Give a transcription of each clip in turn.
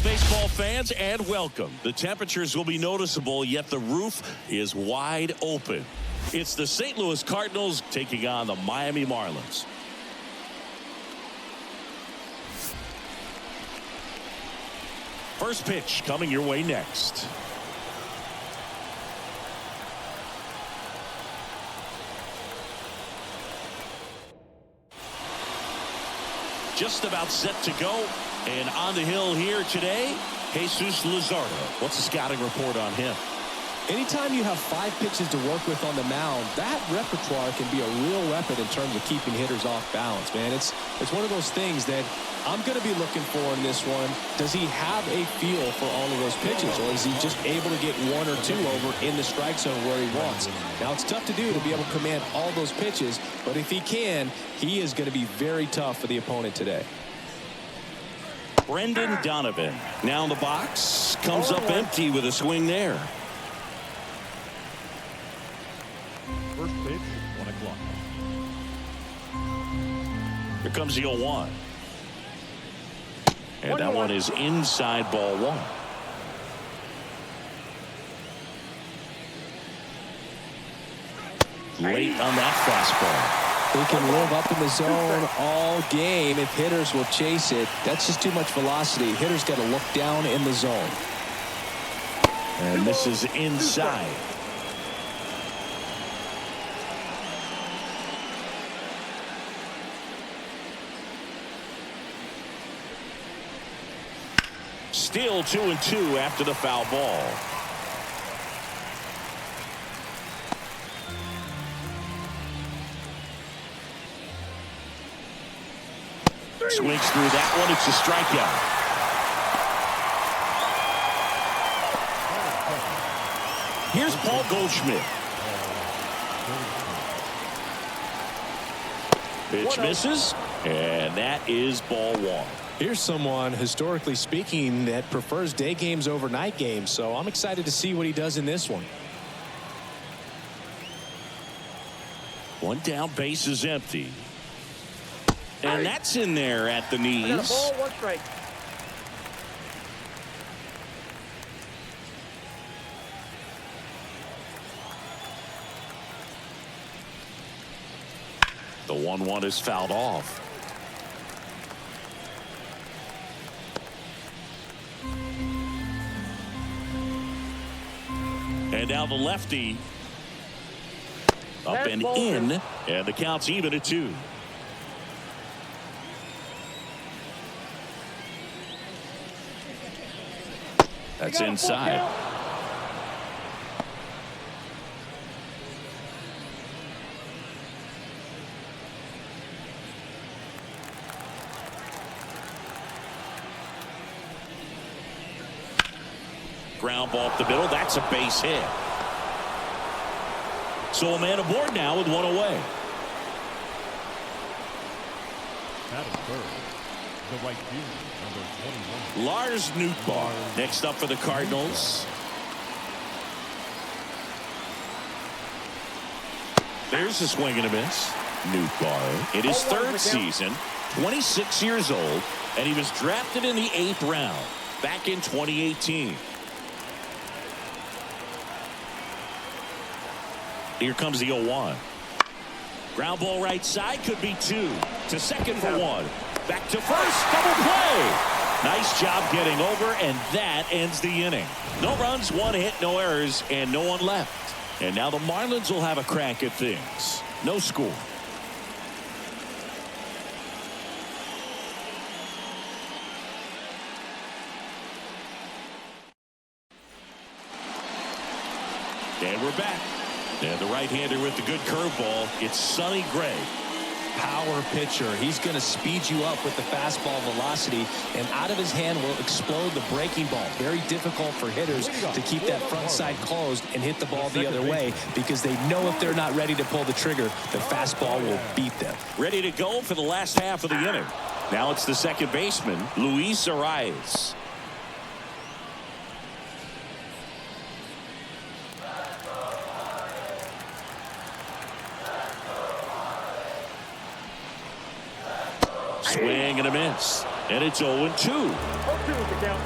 baseball fans, and welcome. The temperatures will be noticeable, yet the roof is wide open. It's the St. Louis Cardinals taking on the Miami Marlins. First pitch coming your way next. Just about set to go. And on the hill here today, Jesus Luzardo. What's the scouting report on him? Anytime you have 5 pitches to work with on the mound, that repertoire can be a real weapon in terms of keeping hitters off balance, man. It's one of those things that I'm going to be looking for in this one. Does he have a feel for all of those pitches, or is he just able to get 1 or 2 over in the strike zone where he wants? Now, it's tough to do to be able to command all those pitches, but if he can, he is going to be very tough for the opponent today. Brendan Donovan now in the box, comes up empty with a swing there. First pitch, 1 o'clock. Here comes the 0-1. And that one is inside, ball 1. Late on that fastball. He can live up in the zone all game if hitters will chase it. That's just too much velocity. Hitters got to look down in the zone. And this is inside. Still 2-2 after the foul ball. Swings through that one. It's a strikeout. Here's Paul Goldschmidt. Pitch misses, and that is ball 1. Here's someone, historically speaking, that prefers day games over night games, so I'm excited to see what he does in this one. One down, base is empty. And that's in there at the knees. I got a ball, 1 strike. The 1-1 is fouled off. And now the lefty. Up and in. And the count's even at 2. That's inside. Ground ball up the middle. That's a base hit. So a man aboard now with 1 away. Batting third, the right fielder, number 21. Lars Nootbaar next up for the Cardinals. There's a swing and a miss. Nootbaar in his 3rd season, 26 years old, and he was drafted in the 8th round back in 2018. Here comes the 0-1. Ground ball right side, could be 2. To second for 1. Back to first, double play. Nice job getting over, and that ends the inning. No runs, 1 hit, no errors, and no one left. And now the Marlins will have a crack at things. No score. And we're back. And the right-hander with the good curveball. It's Sonny Gray. Power pitcher. He's going to speed you up with the fastball velocity, and out of his hand will explode the breaking ball. Very difficult for hitters to keep that front side closed and hit the ball the other way, because they know if they're not ready to pull the trigger, the fastball will beat them. Ready to go for the last half of the inning. Now it's the second baseman, Luis Arias. Swing and a miss. And it's 0-2. 0-2 is the count.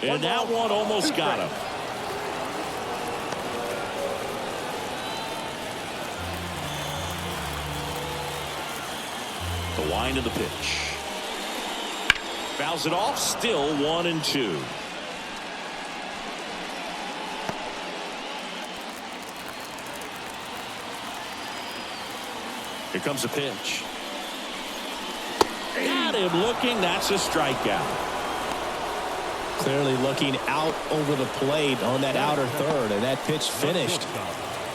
And that one almost got him. The wind of the pitch. Fouls it off. Still 1-2. Here comes a pitch. Got him looking. That's a strikeout. Clearly looking out over the plate on that outer third, and that pitch finished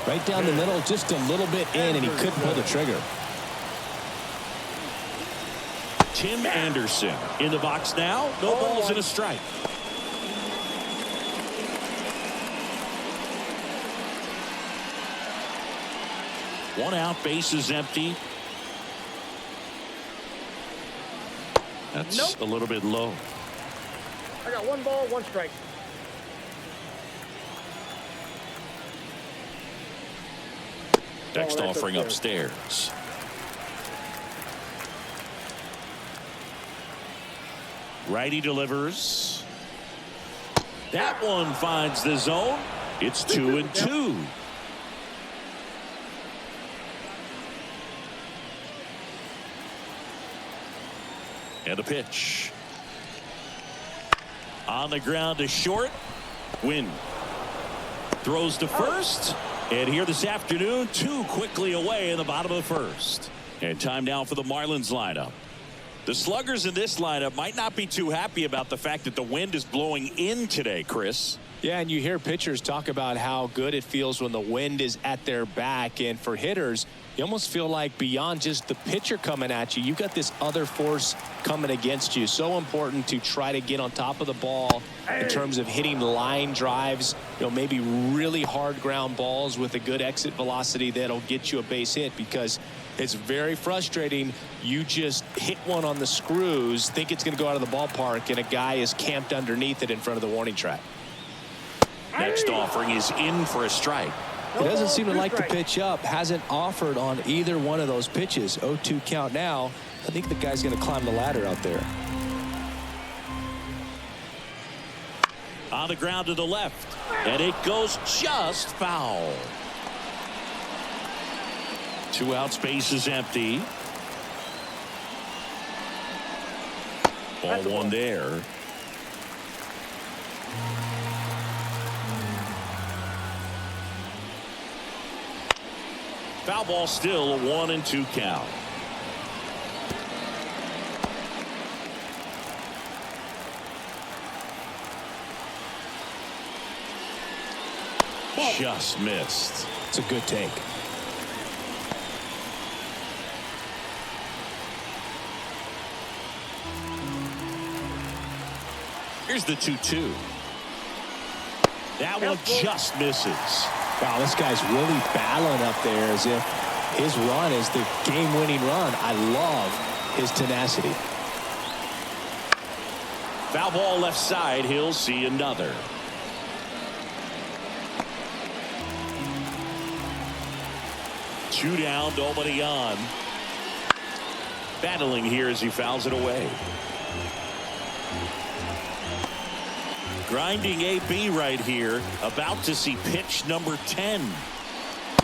right down the middle, just a little bit in, and he couldn't pull the trigger. Tim Anderson in the box now. No balls and a strike. One out, base is empty. That's a little bit low. I got 1 ball, 1 strike. Next offering upstairs. Righty delivers. That one finds the zone. It's 2-2. And a pitch. On the ground to short. Win. Throws to first. And here this afternoon, 2 quickly away in the bottom of the first. And time now for the Marlins lineup. The sluggers in this lineup might not be too happy about the fact that the wind is blowing in today, Chris. Yeah, and you hear pitchers talk about how good it feels when the wind is at their back. And for hitters, you almost feel like beyond just the pitcher coming at you, you've got this other force coming against you. So important to try to get on top of the ball in terms of hitting line drives, maybe really hard ground balls with a good exit velocity that'll get you a base hit, because it's very frustrating. You just hit one on the screws, think it's going to go out of the ballpark, and a guy is camped underneath it in front of the warning track. Next offering is in for a strike. He doesn't seem to like the pitch up. Hasn't offered on either one of those pitches. 0-2 count now. I think the guy's going to climb the ladder out there. On the ground to the left. And it goes just foul. 2 outs, base is empty. Ball 1 there. Foul ball, still a 1-2 count. Just missed. It's a good take. Here's the 2-2. That one just misses. Wow, this guy's really battling up there as if his run is the game-winning run. I love his tenacity. Foul ball left side. He'll see another. Two down, nobody on. Battling here as he fouls it away. Grinding AB right here. About to see pitch number 10.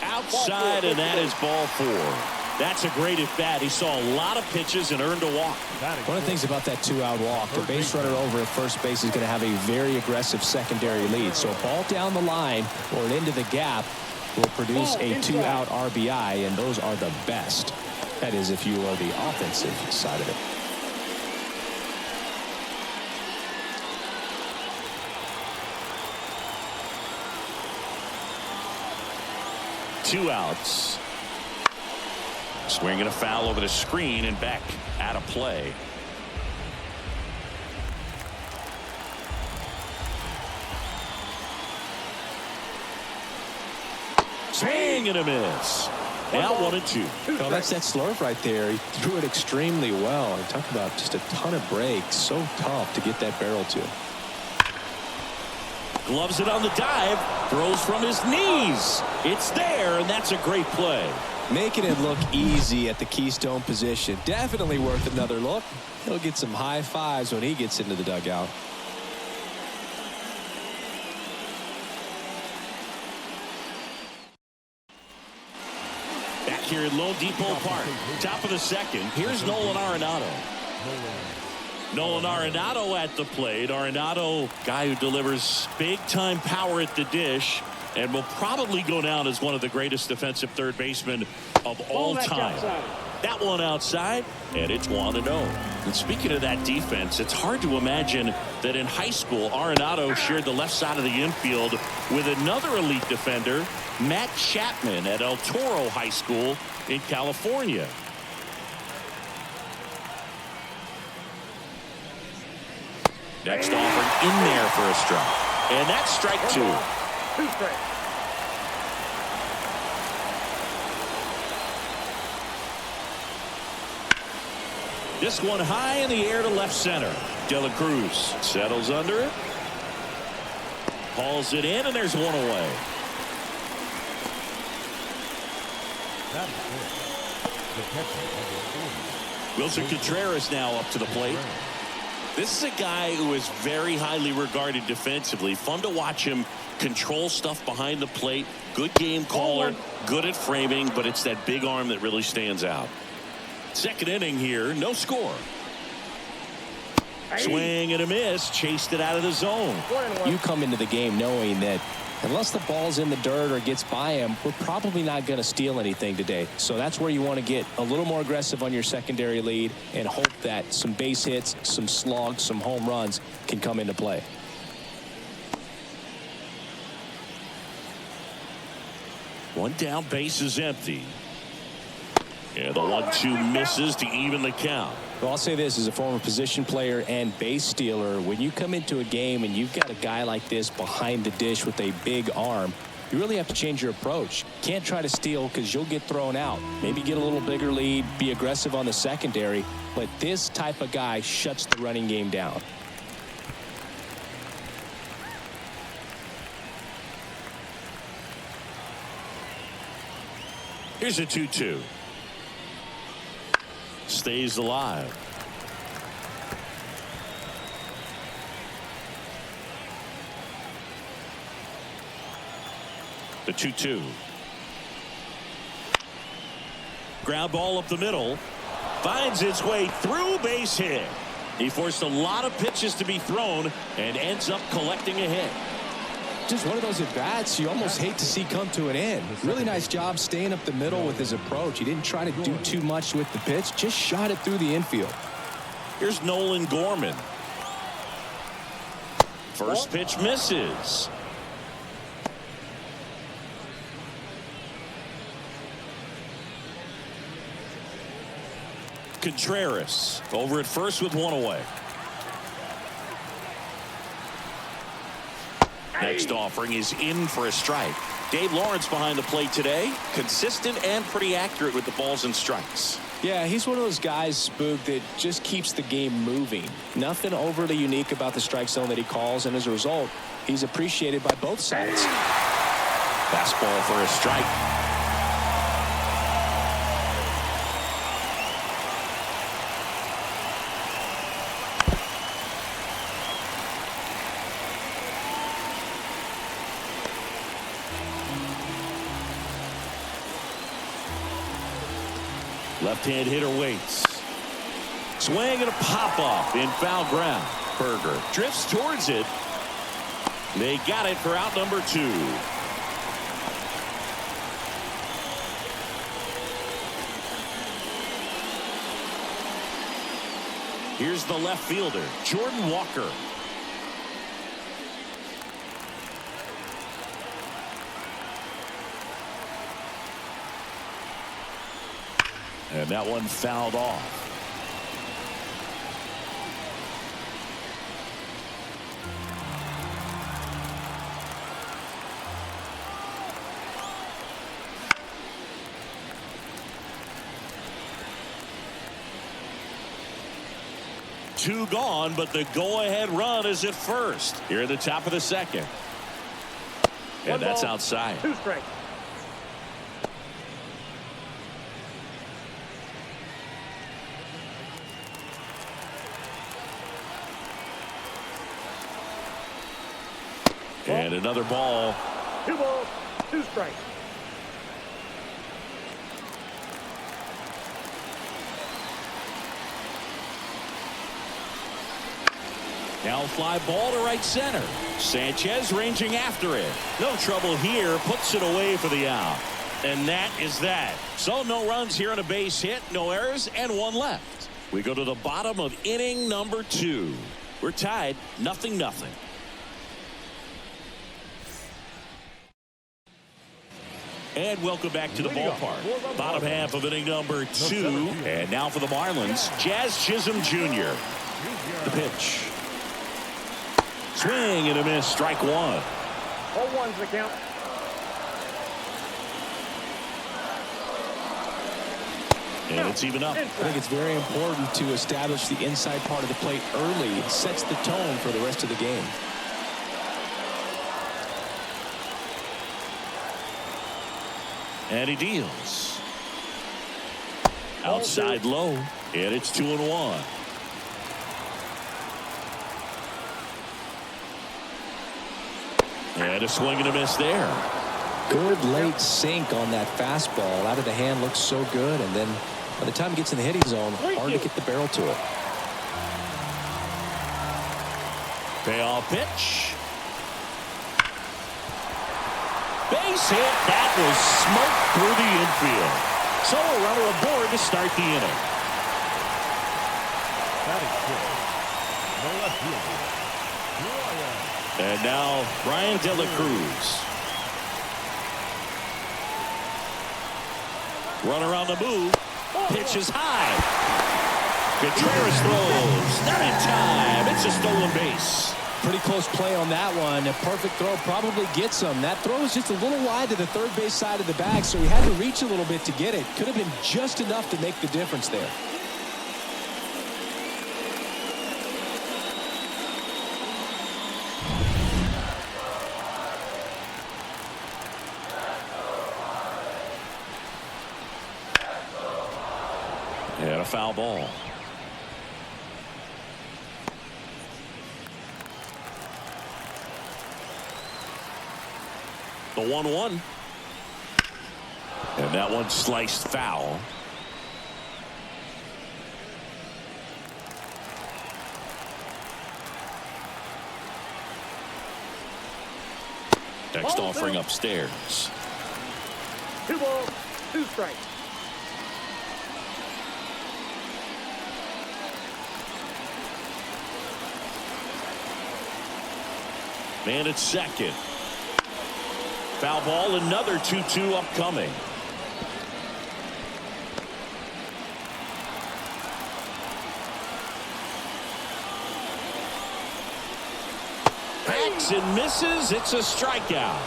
Outside, and that is ball 4. That's a great at bat. He saw a lot of pitches and earned a walk. One of the things about that 2-out walk, the base runner over at first base is going to have a very aggressive secondary lead. So a ball down the line or into the gap will produce a 2-out RBI, and those are the best. That is, if you are the offensive side of it. Two outs. Swinging a foul over the screen and back out of play. Swing and a miss. Now 1-2. Oh, that's that slurve right there. He threw it extremely well. And talk about just a ton of breaks. So tough to get that barrel to. Gloves it on the dive. Throws from his knees. It's there, and that's a great play. Making it look easy at the keystone position. Definitely worth another look. He'll get some high fives when he gets into the dugout. here at Lone Depot Park. Top of the second. Here's Nolan Arenado. Nolan Arenado at the plate. Arenado, guy who delivers big-time power at the dish and will probably go down as one of the greatest defensive third basemen of all time. That one outside, and it's 1-0. And speaking of that defense, it's hard to imagine that in high school, Arenado shared the left side of the infield with another elite defender, Matt Chapman, at El Toro High School in California. Next offering in there for a strike. And that's strike 2. 2 strikes. This one high in the air to left center. De La Cruz settles under it. Hauls it in, and there's one away. That is good. The catcher, number 40. Wilson Contreras now up to the plate. This is a guy who is very highly regarded defensively. Fun to watch him control stuff behind the plate. Good game caller, good at framing, but it's that big arm that really stands out. Second inning here, no score. Swing and a miss, chased it out of the zone. You come into the game knowing that unless the ball's in the dirt or gets by him, we're probably not going to steal anything today. So that's where you want to get a little more aggressive on your secondary lead and hope that some base hits, some slugs, some home runs can come into play. One down, base is empty. And the 1-2 misses to even the count. Well, I'll say this as a former position player and base stealer, when you come into a game and you've got a guy like this behind the dish with a big arm, you really have to change your approach. Can't try to steal because you'll get thrown out. Maybe get a little bigger lead, be aggressive on the secondary, but this type of guy shuts the running game down. Here's a 2-2. Stays alive. The 2-2. Ground ball up the middle. Finds its way through, base hit. He forced a lot of pitches to be thrown and ends up collecting a hit. Just one of those at-bats you almost hate to see come to an end. Really nice job staying up the middle with his approach. He didn't try to do too much with the pitch, just shot it through the infield. Here's Nolan Gorman. First pitch misses. Contreras over at first with one away. Next offering is in for a strike. Dave Lawrence behind the plate today. Consistent and pretty accurate with the balls and strikes. Yeah, he's one of those guys, Spook, that just keeps the game moving. Nothing overly unique about the strike zone that he calls, and as a result, he's appreciated by both sides. Fastball for a strike. Left-hand hitter waits. Swing and a pop-off in foul ground. Berger drifts towards it. They got it for out number 2. Here's the left fielder, Jordan Walker. And that one fouled off. Two gone, but the go-ahead run is at first. Here at the top of the second. And that's outside. 2 strikes. And another ball. 2 balls, 2 strikes. Now fly ball to right center. Sanchez ranging after it. No trouble here. Puts it away for the out. And that is that. So no runs here on a base hit. No errors and one left. We go to the bottom of inning number 2. We're tied 0-0. And welcome back to the ballpark. Bottom half of inning number 2. And now for the Marlins, Jazz Chisholm Jr. The pitch. Swing and a miss. Strike 1. 0-1's the count. And it's even up. I think it's very important to establish the inside part of the plate early. It sets the tone for the rest of the game. And he deals. Outside low. And it's 2-1. And a swing and a miss there. Good late sink on that fastball. Out of the hand looks so good. And then by the time it gets in the hitting zone, hard to get the barrel to it. Payoff pitch. Base hit. That was smoked through the infield. So a runner aboard to start the inning. That is good. No left fielder. And now Brian De La Cruz. Runner on the move. Pitch is high. Contreras throws. Not in time. It's a stolen base. Pretty close play on that one. A perfect throw probably gets him. That throw was just a little wide to the third base side of the bag, so he had to reach a little bit to get it. Could have been just enough to make the difference there. And a foul ball. The 1-1. And that one sliced foul. Next offering upstairs. 2 balls, 2 strikes. Man at second. Foul ball, another 2-2 upcoming. Hacks and misses. It's a strikeout.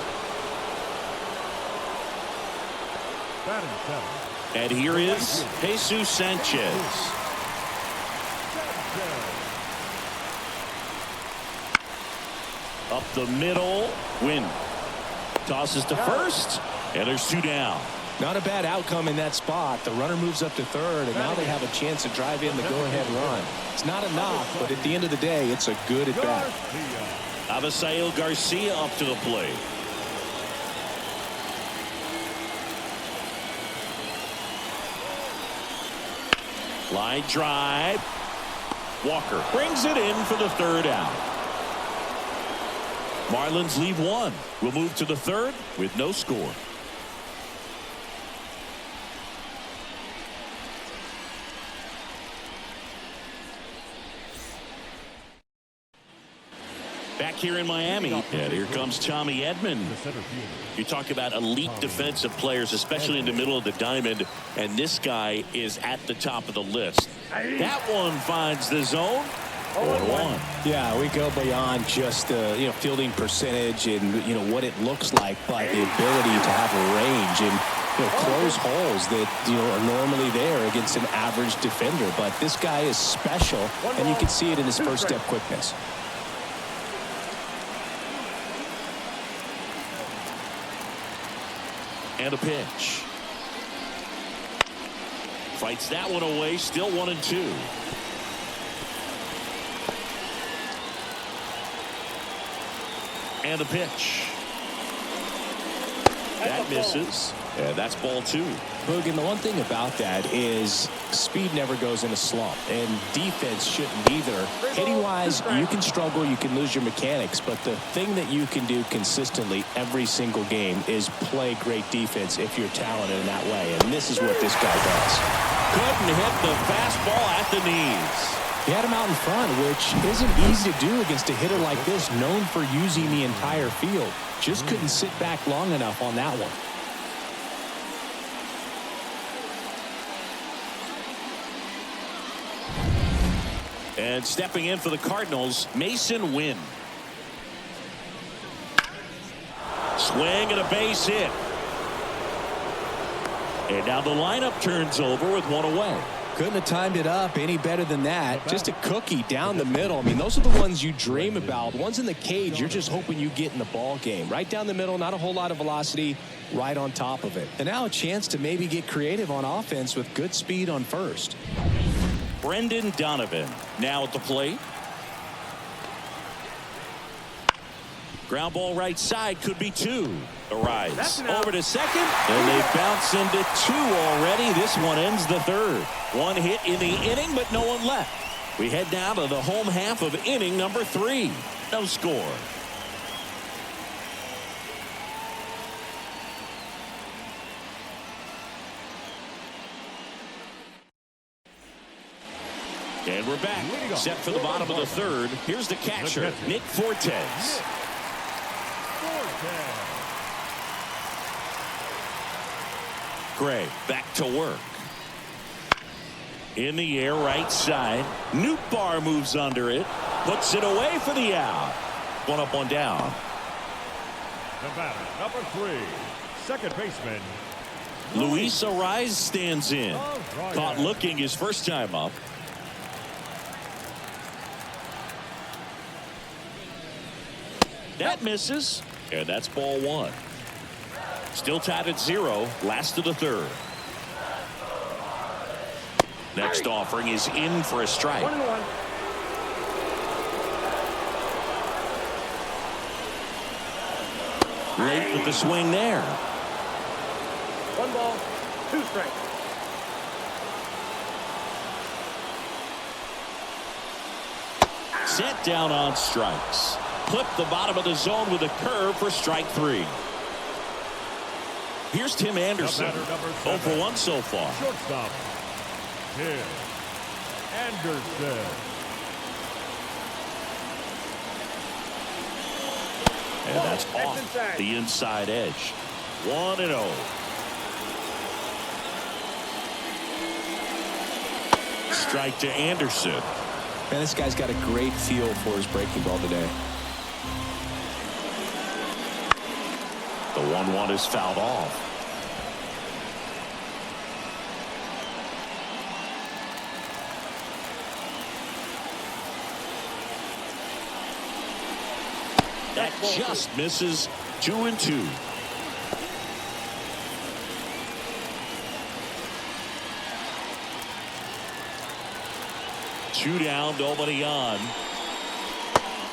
Batting 7. And here is Jesus Sanchez. Up the middle. Win. Tosses to first. And there's 2 down. Not a bad outcome in that spot. The runner moves up to third, and now they have a chance to drive in the go-ahead run. It's not enough, but at the end of the day, it's a good at-bat. Avisail Garcia up to the plate. Line drive. Walker brings it in for the 3rd out. Marlins leave 1. We'll move to the 3rd with no score. Back here in Miami, and here comes Tommy Edman. You talk about elite defensive players, especially in the middle of the diamond, and this guy is at the top of the list. That one finds the zone. 0-1. Yeah, we go beyond just fielding percentage and what it looks like, but the ability to have a range and close holes that are normally there against an average defender. But this guy is special, and you can see it in his first step quickness. And a pitch. Fights that one away. Still 1-2. And a pitch. That misses. And that's ball 2. Boog, and the one thing about that is speed never goes in a slump, and defense shouldn't either. Hitting-wise, you can struggle, you can lose your mechanics, but the thing that you can do consistently every single game is play great defense if you're talented in that way, and this is what this guy does. Couldn't hit the fastball at the knees. He had him out in front, which isn't easy to do against a hitter like this, known for using the entire field. Just couldn't sit back long enough on that one. And stepping in for the Cardinals, Mason Wynn. Swing and a base hit. And now the lineup turns over with one away. Couldn't have timed it up any better than that. Just a cookie down the middle. I mean, those are the ones you dream about. The ones in the cage, you're just hoping you get in the ball game. Right down the middle, not a whole lot of velocity, right on top of it. And now a chance to maybe get creative on offense with good speed on first. Brendan Donovan now at the plate. Ground ball right side, could be 2. Arrives over to second, and they bounce into 2 already. This one ends the 3rd. One hit in the inning, but no one left. We head down to the home half of inning number 3. No score. And we're back. Set for the bottom of the 3rd. Here's the catcher, Nick Fortes. Gray back to work. In the air, right side. Nootbaar moves under it. Puts it away for the out. One up, one down. The batter, number 3, second baseman, Luis Ariz stands in. Caught looking his first time up. That misses. And that's ball 1. Still tied at 0. Last of the 3rd. Next offering is in for a strike. 1-1. Late with the swing there. 1 ball, 2 strikes. Set down on strikes. Clip the bottom of the zone with a curve for strike 3. Here's Tim Anderson. 0 for 1 so far. shortstop, Tim Anderson. And that's off the inside edge. 1-0. Strike to Anderson. Man, this guy's got a great feel for his breaking ball today. The 1-1 is fouled off. That just misses. 2-2. Two down, nobody on.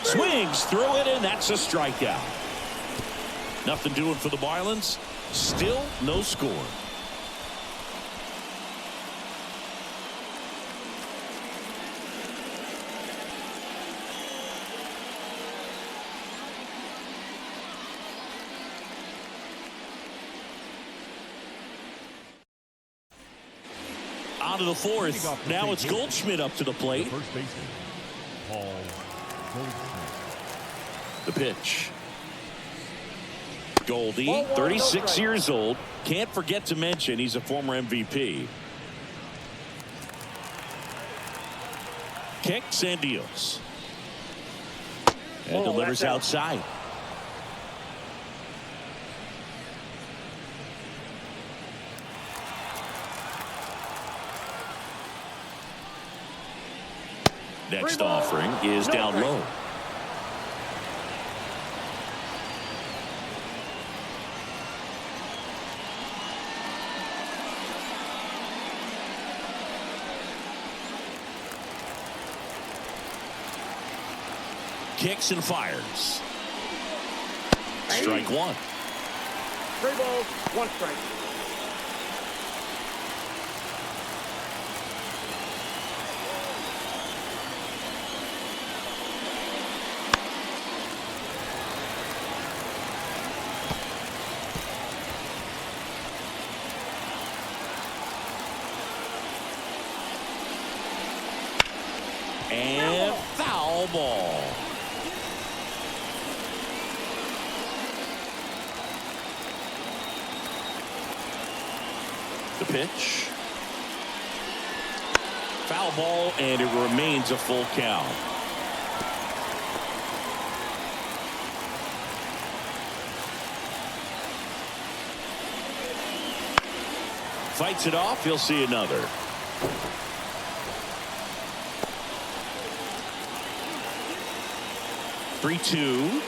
Swings through it, and that's a strikeout. Nothing doing for the Marlins. Still no score. On to the 4th. Now it's Goldschmidt up to the plate. First baseman, Paul Goldschmidt. The pitch. Goldie, 36 years old. Can't forget to mention he's a former MVP. Kicks and deals. And delivers outside. Next offering is down low. Kicks and fires. Strike 1. 3 balls, 1 strike. And foul ball. The pitch. Foul ball, and it remains a full count. Fights it off. He'll see another. (3-2).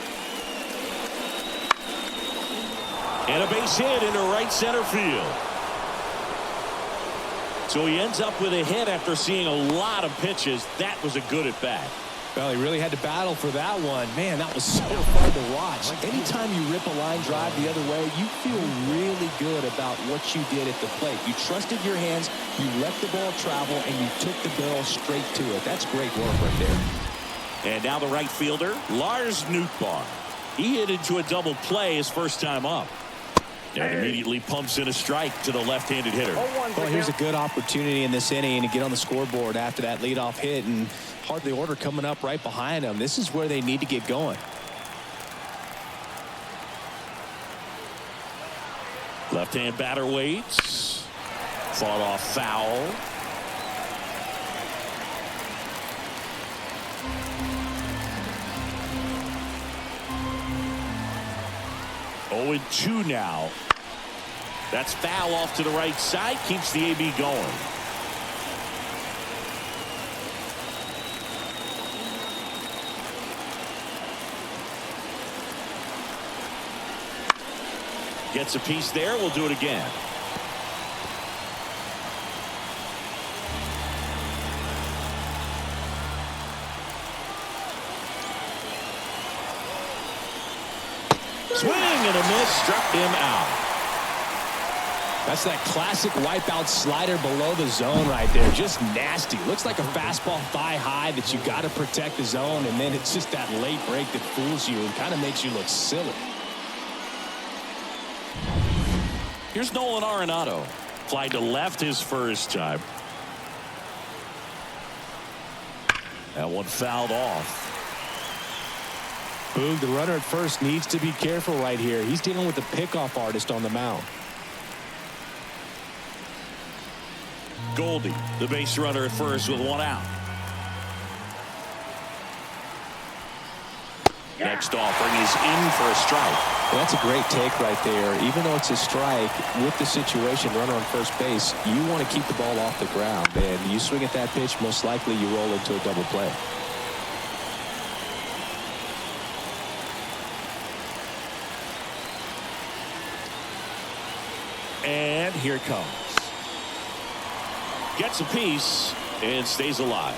And a base hit into right center field. So he ends up with a hit after seeing a lot of pitches. That was a good at bat. Well, he really had to battle for that one. Man, that was so fun to watch. Anytime you rip a line drive the other way, you feel really good about what you did at the plate. You trusted your hands, you let the ball travel, and you took the barrel straight to it. That's great work right there. And now the right fielder, Lars Nootbaar. He hit into a double play his first time up. And immediately pumps in a strike to the left-handed hitter. Well, here's a good opportunity in this inning to get on the scoreboard after that leadoff hit, and hardly order coming up right behind them. This is where they need to get going. Left-hand batter waits. Fought off foul. Oh, 2 now. That's foul off to the right side. Keeps the AB going. Gets a piece there. We'll do it again. Swing and a miss. Struck him out. That's that classic wipeout slider below the zone right there. Just nasty. Looks like a fastball thigh high that you got to protect the zone, and then it's just that late break that fools you and kind of makes you look silly. Here's Nolan Arenado. Fly to left his first time. That one fouled off. Boog, the runner at first needs to be careful right here. He's dealing with a pickoff artist on the mound. Goldie, the base runner at first with 1 out. Next offering is in for a strike. Well, that's a great take right there. Even though it's a strike, with the situation, runner on first base, you want to keep the ball off the ground. And you swing at that pitch, most likely you roll into a double play. And here it comes. Gets a piece and stays alive.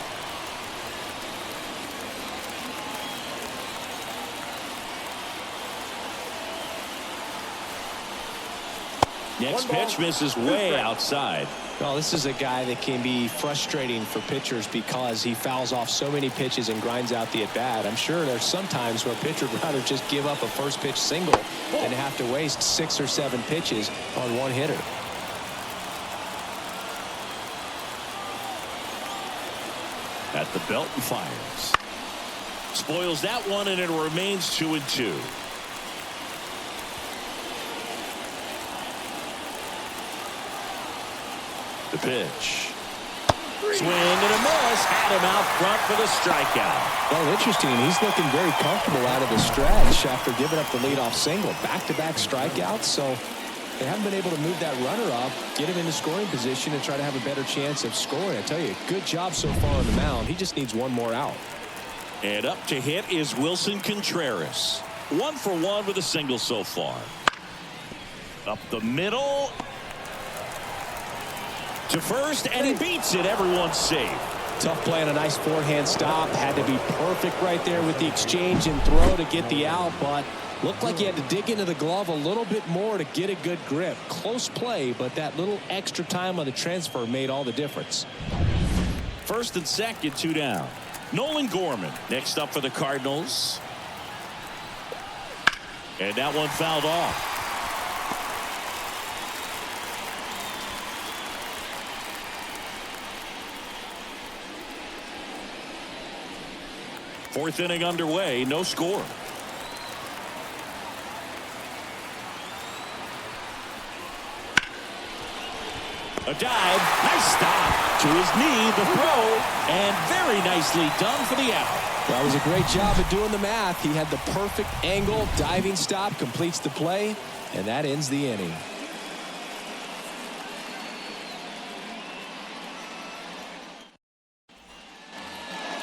Next pitch misses way outside. Well, this is a guy that can be frustrating for pitchers because he fouls off so many pitches and grinds out the at-bat. I'm sure there's some times where a pitcher would rather just give up a first pitch single than have to waste 6 or 7 pitches on one hitter. At the belt and fires. Spoils that one, and it remains 2-2. The pitch. Swing and a miss. Had him out front for the strikeout. Well, interesting. He's looking very comfortable out of the stretch after giving up the leadoff single. Back-to-back strikeouts, so they haven't been able to move that runner up, get him into scoring position, and try to have a better chance of scoring. I tell you, good job so far on the mound. He just needs one more out. And up to hit is Wilson Contreras. 1 for 1 with a single so far. Up the middle. To first, and he beats it. Everyone's safe. Tough play on a nice forehand stop. Had to be perfect right there with the exchange and throw to get the out, but looked like he had to dig into the glove a little bit more to get a good grip. Close play, but that little extra time on the transfer made all the difference. First and second, 2 down. Nolan Gorman next up for the Cardinals. And that one fouled off. Fourth inning underway, no score. A dive, nice stop. To his knee, the throw, and very nicely done for the out. That was a great job of doing the math. He had the perfect angle, diving stop, completes the play, and that ends the inning.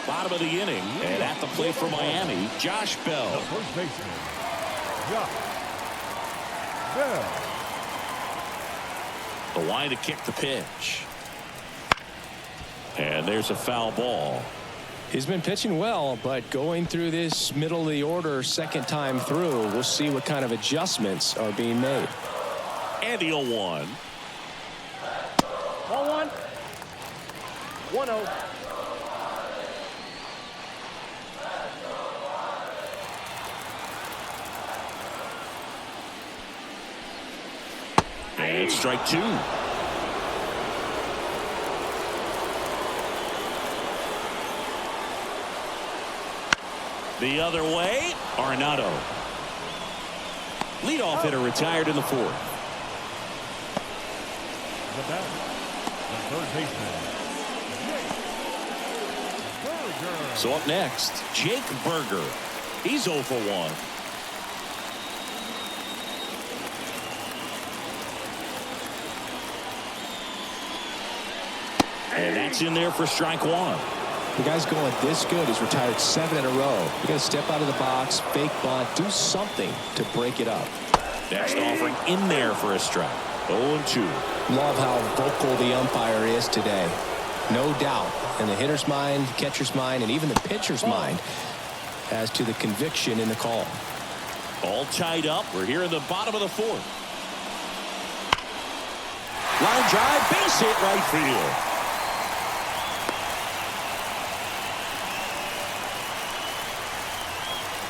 Bottom of the inning, and at the plate for Miami, Josh Bell. The first baseman, Josh Bell. The line to kick the pitch. And there's a foul ball. He's been pitching well, but going through this middle of the order second time through, we'll see what kind of adjustments are being made. And the 0-1. Ball one. 1-0. And strike two. The other way, Arenado. Leadoff hitter retired in the fourth. The batter, the third baseman, Berger. So up next, Jake Berger. He's 0 for 1. And that's in there for strike one. The guy's going this good. He's retired 7 in a row. You got to step out of the box, fake bunt, do something to break it up. Next offering in there for a strike. 0-2. Love how vocal the umpire is today. No doubt in the hitter's mind, catcher's mind, and even the pitcher's mind as to the conviction in the call. All tied up. We're here in the bottom of the fourth. Line drive, base hit, right field.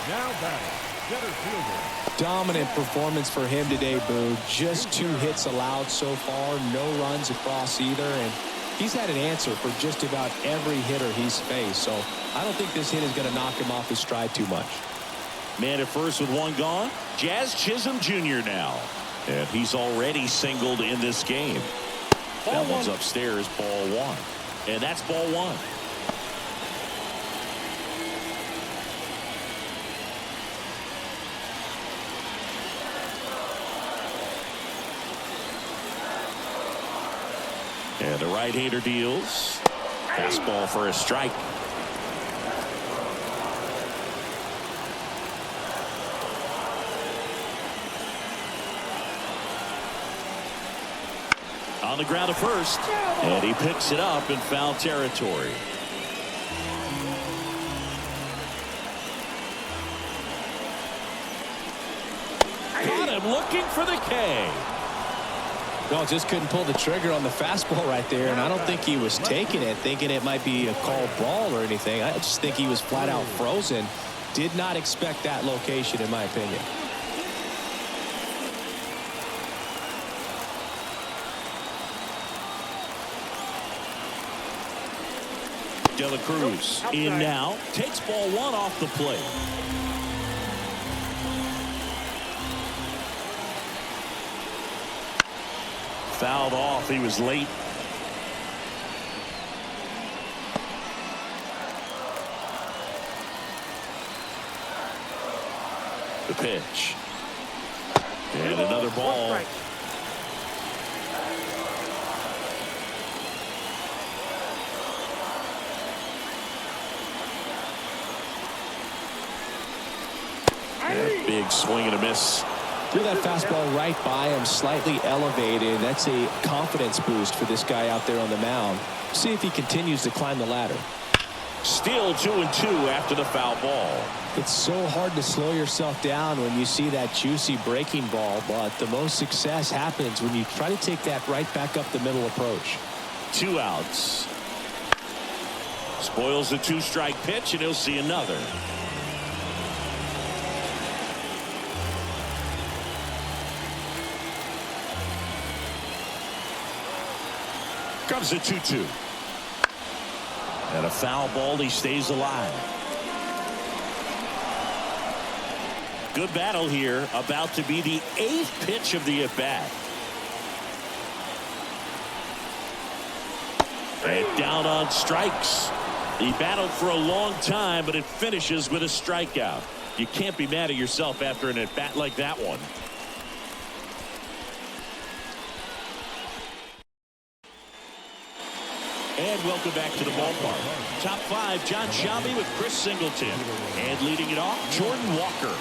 Now batting, center fielder. Dominant performance for him today, Boo. Just 2 hits allowed so far, no runs across either, and he's had an answer for just about every hitter he's faced. So I don't think this hit is going to knock him off his stride too much. Man at first with 1 gone. Jazz Chisholm Jr. now. And he's already singled in this game. That one's upstairs, ball 1. And that's ball 1. And the right-hander deals. Fastball for a strike. On the ground to first. And he picks it up in foul territory. Got him looking for the K. No, just couldn't pull the trigger on the fastball right there, and I don't think he was taking it, thinking it might be a called ball or anything. I just think he was flat out frozen. Did not expect that location, in my opinion. De La Cruz in now, takes ball 1 off the plate. Fouled off. He was late. The pitch. And another ball. And big swing and a miss. Threw that fastball right by him, slightly elevated. That's a confidence boost for this guy out there on the mound. See if he continues to climb the ladder. Still 2-2 after the foul ball. It's so hard to slow yourself down when you see that juicy breaking ball, but the most success happens when you try to take that right back up the middle approach. 2 outs. Spoils the 2-strike pitch, and he'll see another. Comes the 2-2. And a foul ball. He stays alive. Good battle here. About to be the 8th pitch of the at-bat. And down on strikes. He battled for a long time, but it finishes with a strikeout. You can't be mad at yourself after an at-bat like that one. And welcome back to the ballpark. Top 5, John Shelby with Chris Singleton. And leading it off, Jordan Walker.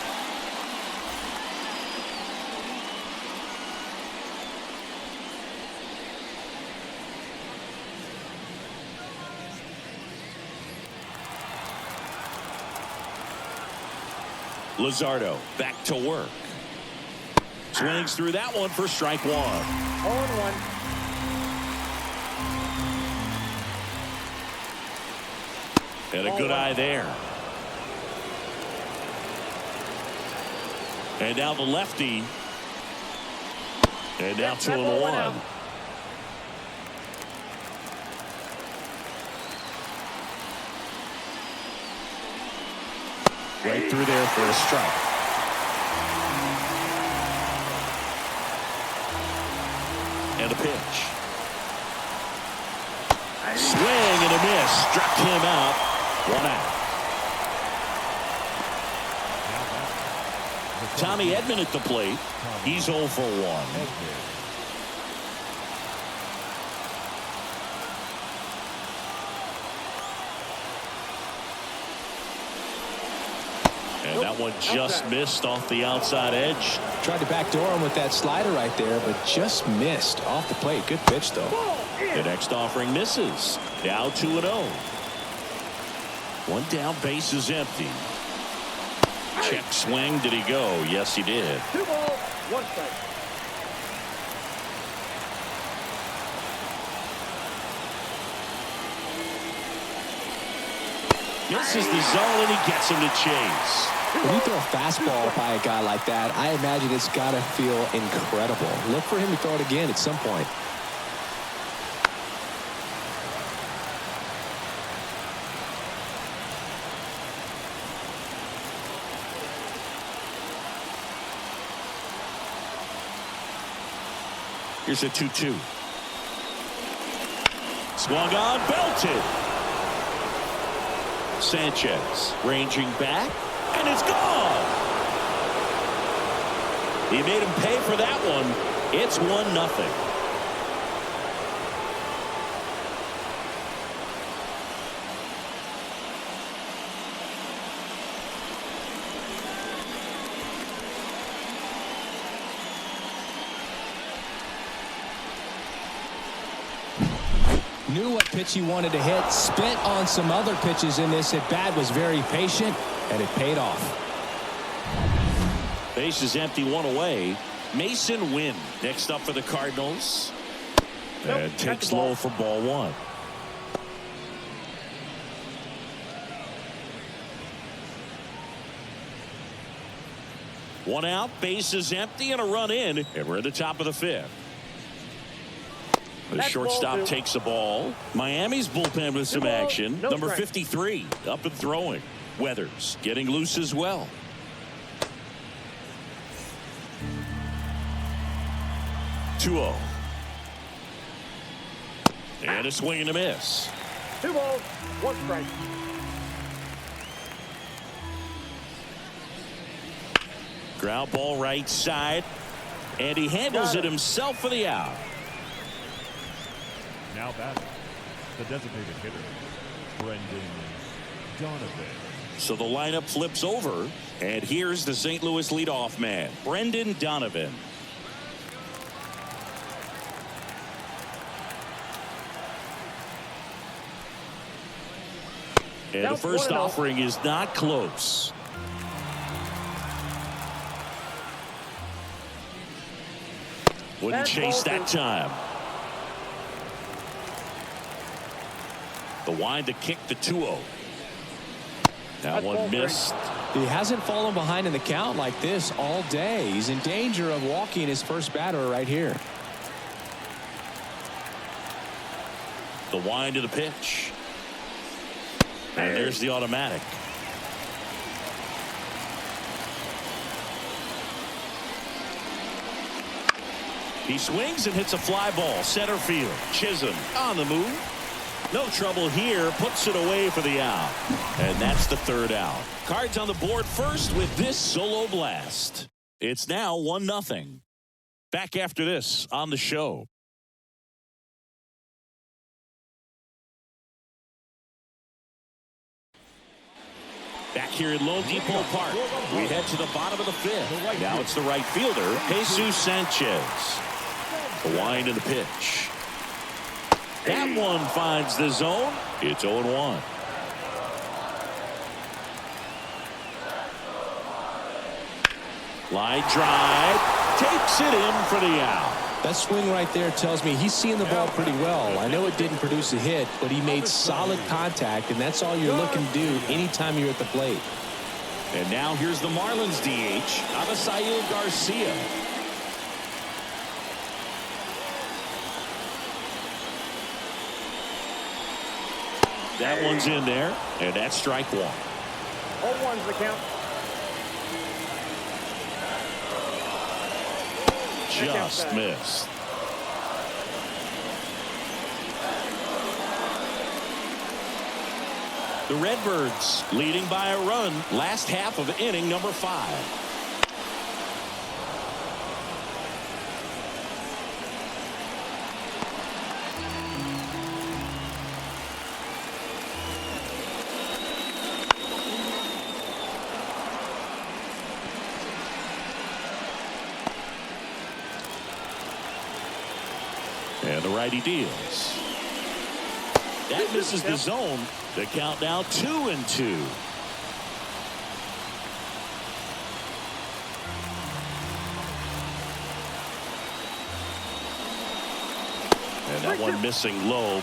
Luzardo back to work. Swings through that one for strike 1. 0-1. And a good eye there. And now the lefty. And now 2-1. Right through there for a strike. And a pitch. Swing and a miss. Struck him out. 1 out. Tommy Edman at the plate. He's 0 for 1. And that one just missed off the outside edge. Tried to backdoor him with that slider right there, but just missed off the plate. Good pitch, though. The next offering misses. Now 2-0. 1 down, base is empty. Check swing. Did he go? Yes, he did. 2 balls, 1 strike. Misses the zone and he gets him to chase. When you throw a fastball by a guy like that, I imagine it's got to feel incredible. Look for him to throw it again at some point. Here's a 2-2. Swung on, belted. Sanchez ranging back, and it's gone. He made him pay for that one. It's 1-0. Knew what pitch he wanted to hit. Spent on some other pitches in this at bat. Was very patient, and it paid off. Base is empty, 1 away. Mason Wynn next up for the Cardinals. And takes low for ball 1. One out, base is empty, and a run in, and we're at the top of the 5th. The shortstop takes the ball. Miami's bullpen with some action. Number 53 up and throwing. Weathers getting loose as well. (2-0). And a swing and a miss. 2 balls, 1 strike. Ground ball right side. And he handles it himself for the out. Now batting, the designated hitter, Brendan Donovan. So the lineup flips over, and here's the St. Louis leadoff man, Brendan Donovan. And the first offering is not close. Wouldn't chase that time. The wind to kick the 2-0. That one missed. He hasn't fallen behind in the count like this all day. He's in danger of walking his first batter right here. The wind to the pitch. And there's the automatic. He swings and hits a fly ball center field. Chisholm on the move. No trouble here. Puts it away for the out. And that's the third out. Cards on the board first with this solo blast. It's now 1-0. Back after this on the show. Back here at Lone Depot Park, we head to the bottom of the fifth. Now it's the right fielder, Jesus Sanchez. The wind of the pitch. That one finds the zone. It's 0-1. Line drive. Takes it in for the out. That swing right there tells me he's seeing the ball pretty well. I know it didn't produce a hit, but he made solid contact, and that's all you're looking to do anytime you're at the plate. And now here's the Marlins DH, Avisail Garcia. That one's in there, and that's strike one. 0-1's the count. Just missed. The Redbirds leading by a run last half of inning number 5. And the righty deals. That misses the zone. The count now 2-2. And that one missing low.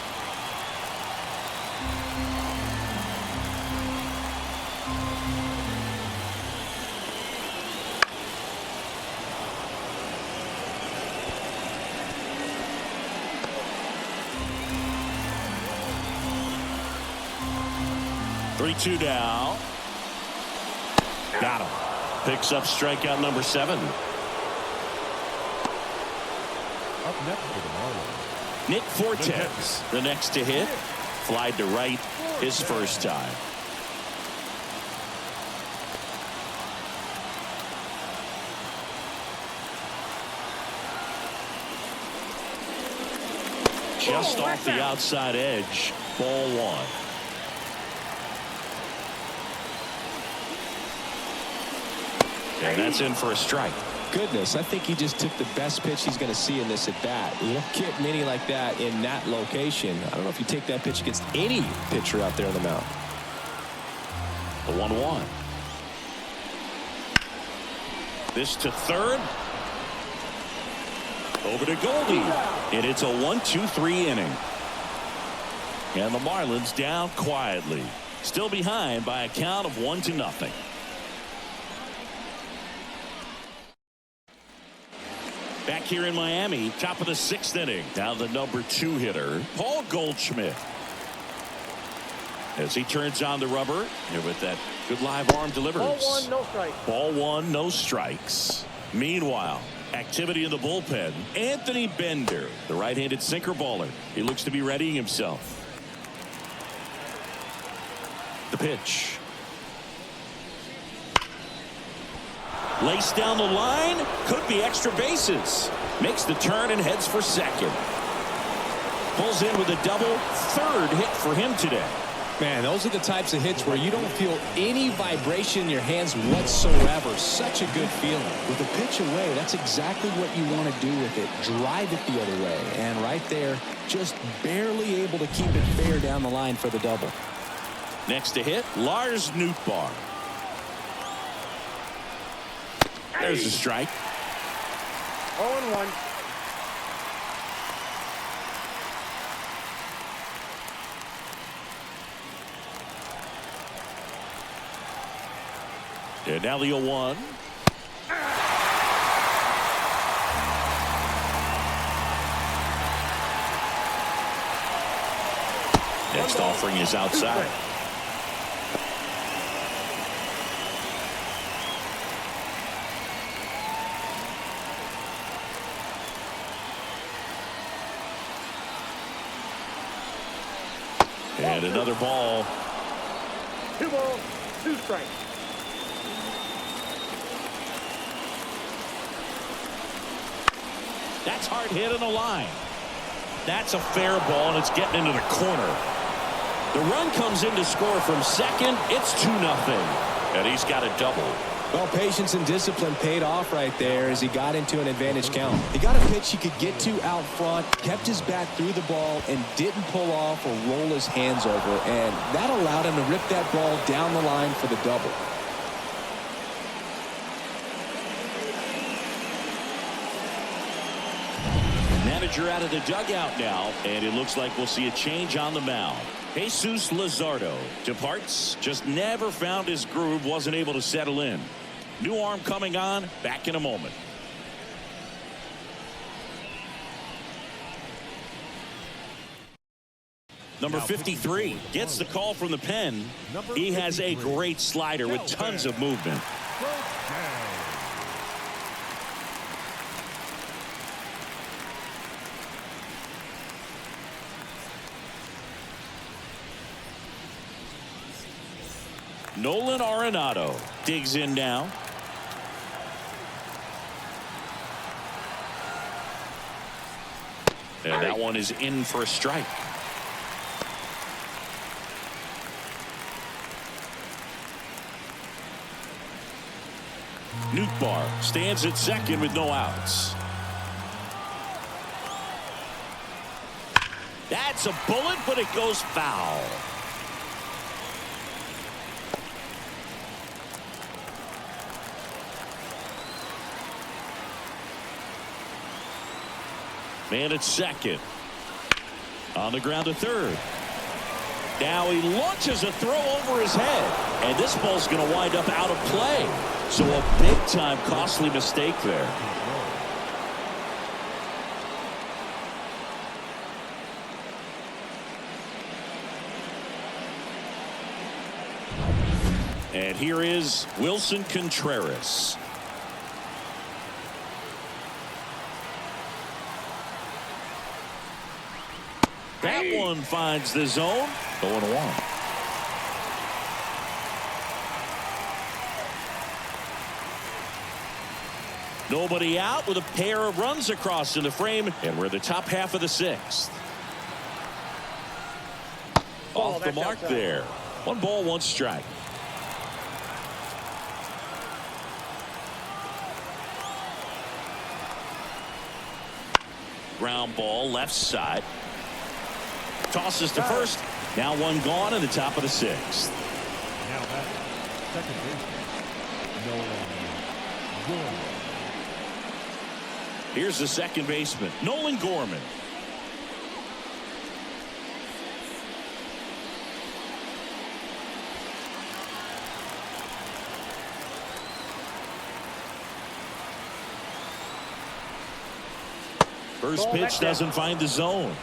Two down. Got him. Picks up strikeout number 7. Up next for the Marlins, Nick Fortes, the next to hit. Flied to right his first time. Just off the outside edge. Ball 1. And that's in for a strike. Goodness, I think he just took the best pitch he's going to see in this at bat. You don't get many like that in that location. I don't know if you take that pitch against any pitcher out there on the mound. The 1-1. This to third. Over to Goldie. And it's a 1-2-3 inning. And the Marlins down quietly. Still behind by a count of 1-0. Back here in Miami, top of the 6th inning. Now the number 2 hitter, Paul Goldschmidt. As he turns on the rubber, and with that good live arm delivers. Ball 1, no strikes. Ball 1, no strikes. Meanwhile, activity in the bullpen. Anthony Bender, the right-handed sinker baller. He looks to be readying himself. The pitch. Laced down the line. Could be extra bases. Makes the turn and heads for second. Pulls in with a double. Third hit for him today. Man, those are the types of hits where you don't feel any vibration in your hands whatsoever. Such a good feeling. With a pitch away, that's exactly what you want to do with it. Drive it the other way. And right there, just barely able to keep it fair down the line for the double. Next to hit, Lars Nootbaar. There's the strike. 0-1. And now the 0-1. Next offering is outside. And another ball. 2 balls, 2 strikes. That's hard hit on the line. That's a fair ball, and it's getting into the corner. The run comes in to score from second. It's 2-0. And he's got a double. Well, patience and discipline paid off right there as he got into an advantage count. He got a pitch he could get to out front, kept his bat through the ball, and didn't pull off or roll his hands over. And that allowed him to rip that ball down the line for the double. Manager out of the dugout now, and it looks like we'll see a change on the mound. Jesus Luzardo departs. Just never found his groove, wasn't able to settle in. New arm coming on, back in a moment. Number 53 gets the call from the pen. He has a great slider with tons of movement. Nolan Arenado digs in now. And that one is in for a strike. Nootbaar stands at second with no outs. That's a bullet, but it goes foul. Man at second. On the ground to third. Now he launches a throw over his head. And this ball's going to wind up out of play. So a big-time costly mistake there. And here is Wilson Contreras. That one finds the zone. 0-1. Nobody out with a pair of runs across in the frame, and we're the top half of the 6th. Off the mark there. 1 ball, 1 strike. Ground ball left side. Tosses to first. Now 1 gone in the top of the 6th. Now back, second baseman, Nolan Gorman. Here's the second baseman, Nolan Gorman. First pitch doesn't find the zone.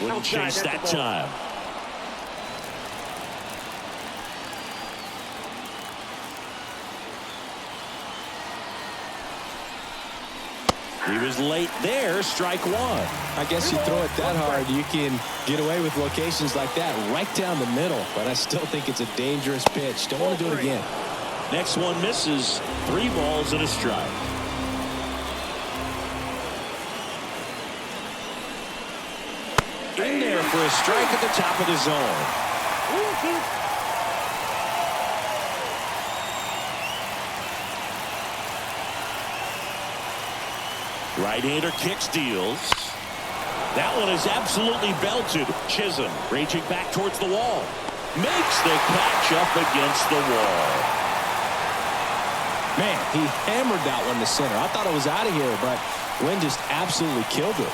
Wouldn't chase that time. He was late there. Strike 1. I guess you throw it that hard, you can get away with locations like that right down the middle. But I still think it's a dangerous pitch. Don't want to do it again. Next one misses. 3 balls and a strike. In there for a strike at the top of the zone. Right-hander kicks, deals. That one is absolutely belted. Chisholm raging back towards the wall. Makes the catch up against the wall. Man, he hammered that one to center. I thought it was out of here, but Wynn just absolutely killed it.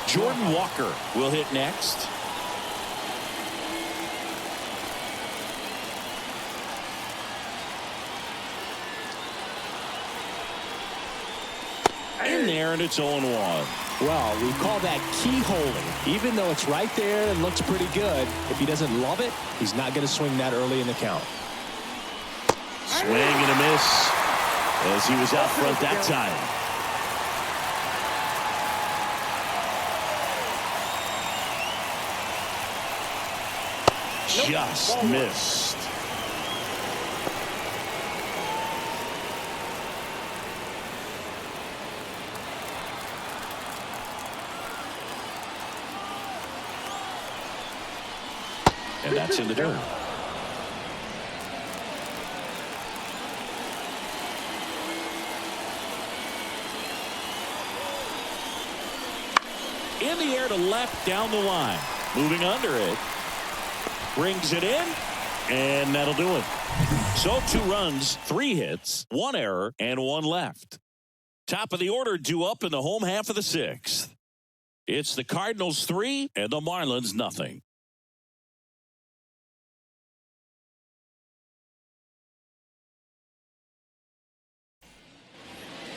Jordan Walker will hit next. In there, and it's 0-1. Well, we call that keyholing. Even though it's right there and looks pretty good, if he doesn't love it, he's not going to swing that early in the count. Swing and a miss as he was out front that time. Just missed. And that's in the dirt. In the air to left down the line. Moving under it. Brings it in. And that'll do it. So 2 runs, 3 hits, 1 error, and 1 left. Top of the order due up in the home half of the 6th. It's the Cardinals 3 and the Marlins nothing.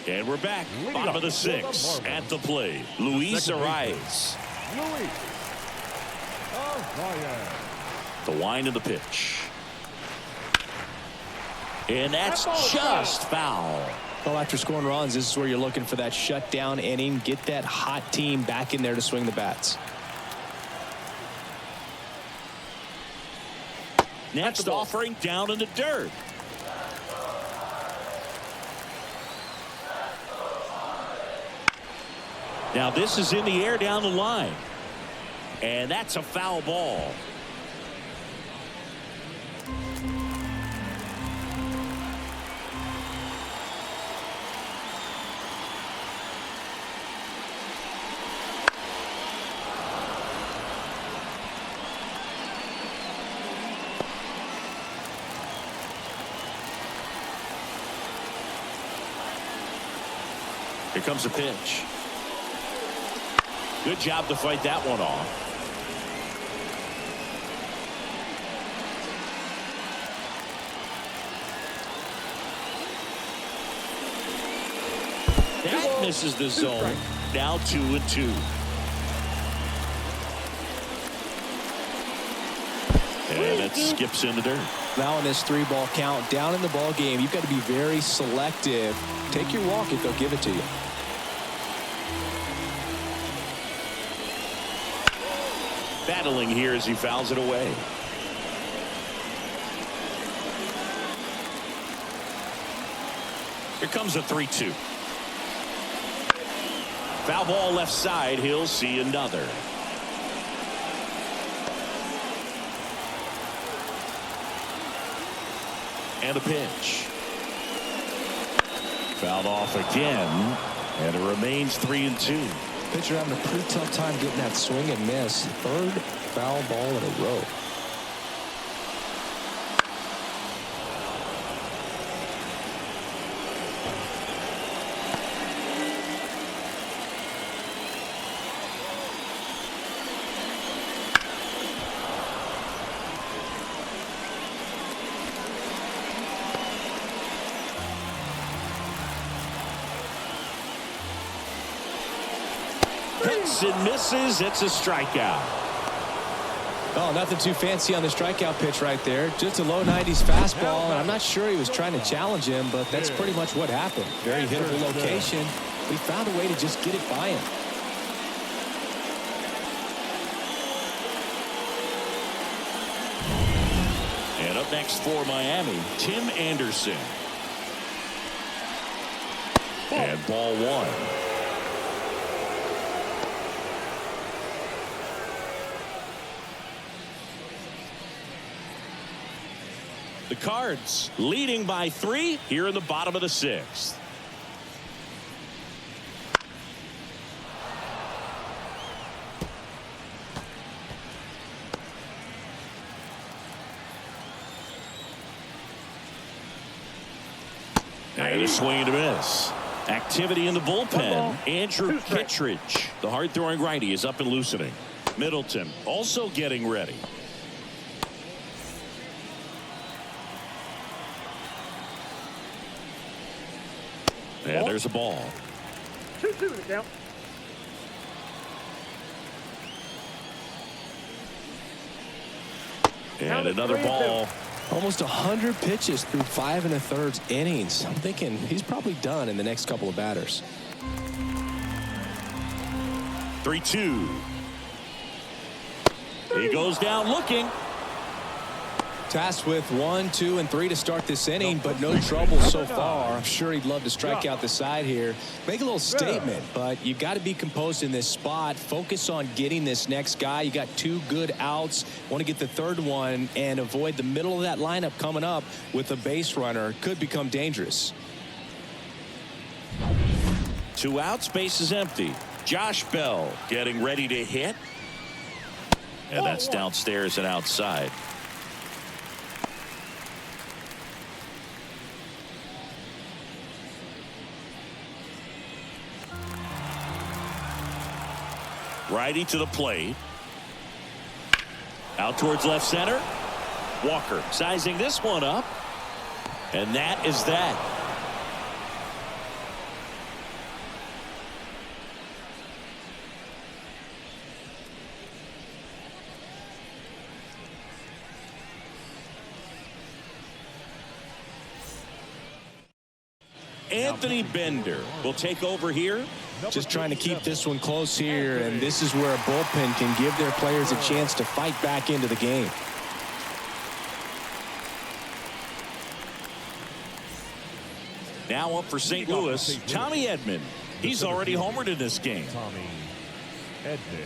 And we're back. Bottom of the 6th. At the plate, Luis Arias. The wind of the pitch. And that's just foul. Well, after scoring runs, this is where you're looking for that shutdown inning. Get that hot team back in there to swing the bats. Next offering down in the dirt. Now this is in the air down the line. And that's a foul ball. Here comes a pitch. Good job to fight that one off. That misses the zone. Now 2-2. And it skips in the dirt. Now in this 3-ball count, down in the ball game, you've got to be very selective. Take your walk if they'll give it to you. Battling here as he fouls it away. Here comes a 3-2. Foul ball left side. He'll see another. And a pitch. Fouled off again. And it remains 3-2. Pitcher having a pretty tough time getting that swing and miss. 3rd foul ball in a row. Hits and misses. It's a strikeout. Oh, nothing too fancy on the strikeout pitch right there. Just a low 90s fastball, and I'm not sure he was trying to challenge him, but that's pretty much what happened. Very hittable location. We found a way to just get it by him. And up next for Miami, Tim Anderson. And ball 1. The Cards leading by 3 here in the bottom of the 6th. And a swing and a miss. Activity in the bullpen. Andrew Kittredge, the hard-throwing righty, is up and loosening. Middleton also getting ready. And there's a ball. 2-2 to count. And another ball. Almost 100 pitches through 5 1/3 innings. I'm thinking he's probably done in the next couple of batters. 3-2. He goes down looking. Tasked with 1, 2, and 3 to start this inning, but no trouble so far. I'm sure he'd love to strike out the side here. Make a little statement, but you've got to be composed in this spot. Focus on getting this next guy. You got 2 good outs. Want to get the 3rd one and avoid the middle of that lineup coming up with a base runner. Could become dangerous. 2 outs, base is empty. Josh Bell getting ready to hit. And that's downstairs and outside. Righty to the plate. Out towards left center. Walker sizing this one up. And that is that. Anthony Bender will take over here. Just trying to keep this one close here, and this is where a bullpen can give their players a chance to fight back into the game. Now up for St. Louis, Tommy Edman. He's already homered in this game. Tommy Edman.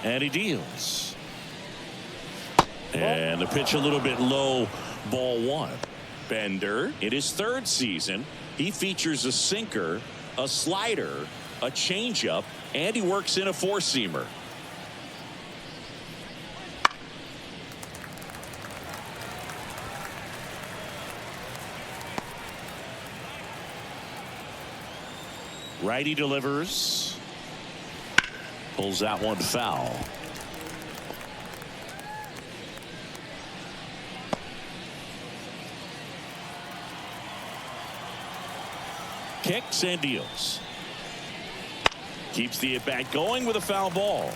And he deals. And the pitch a little bit low, ball 1. Bender, in his 3rd season, he features a sinker, a slider, a changeup, and he works in a 4-seamer. Righty delivers. Pulls that one foul. Kicks and deals. Keeps the at-bat going with a foul ball.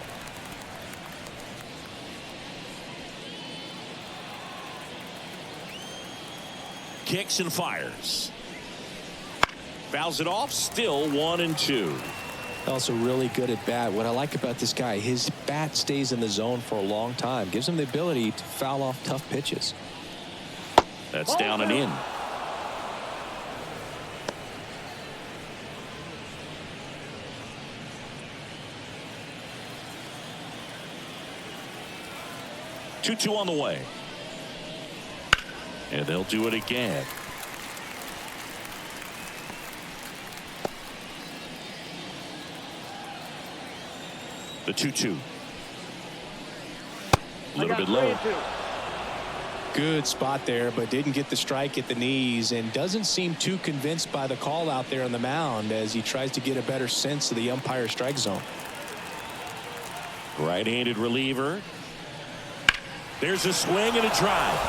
Kicks and fires. Fouls it off. Still 1-2. Also really good at bat. What I like about this guy, his bat stays in the zone for a long time. Gives him the ability to foul off tough pitches. That's down and in. Two on the way. And they'll do it again. The 2-2. A little bit low. Good spot there, but didn't get the strike at the knees and doesn't seem too convinced by the call out there on the mound as he tries to get a better sense of the umpire strike zone. Right-handed reliever. There's a swing and a drive.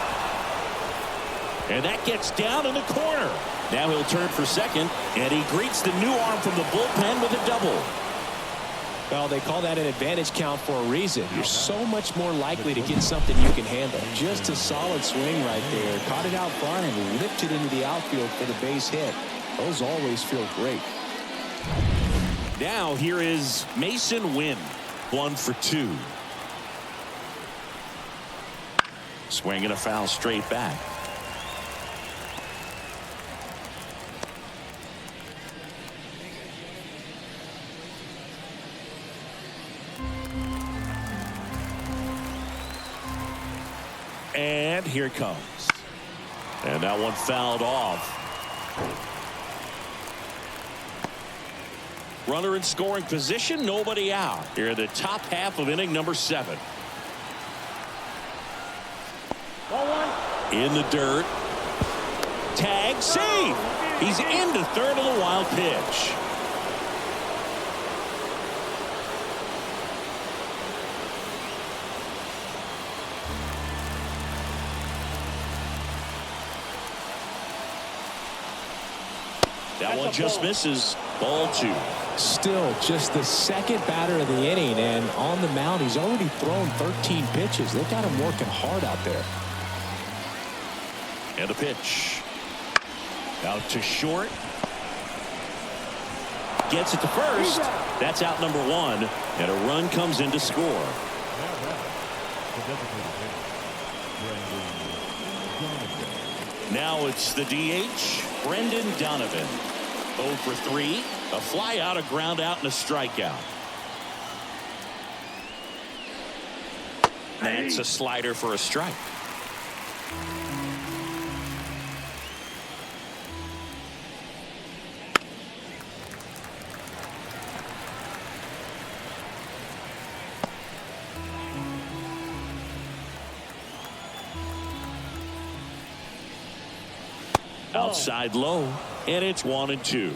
And that gets down in the corner. Now he'll turn for second, and he greets the new arm from the bullpen with a double. Well, they call that an advantage count for a reason. You're so much more likely to get something you can handle. Just a solid swing right there. Caught it out front and whipped it into the outfield for the base hit. Those always feel great. Now here is Mason Wynn. 1 for 2. Swing and a foul straight back. And here it comes. And that one fouled off. Runner in scoring position, nobody out. Here in the top half of inning number 7. In the dirt. Tag, save. He's into third of the wild pitch. That one just misses. Ball 2. Still just the second batter of the inning, and on the mound he's already thrown 13 pitches. They've got him working hard out there. And a pitch. Out to short. Gets it to first. That's out number one. And a run comes in to score. Now it's the DH, Brendan Donovan. 0 for 3. A fly out, a ground out, and a strikeout. That's a slider for a strike. Outside low, and it's 1-2.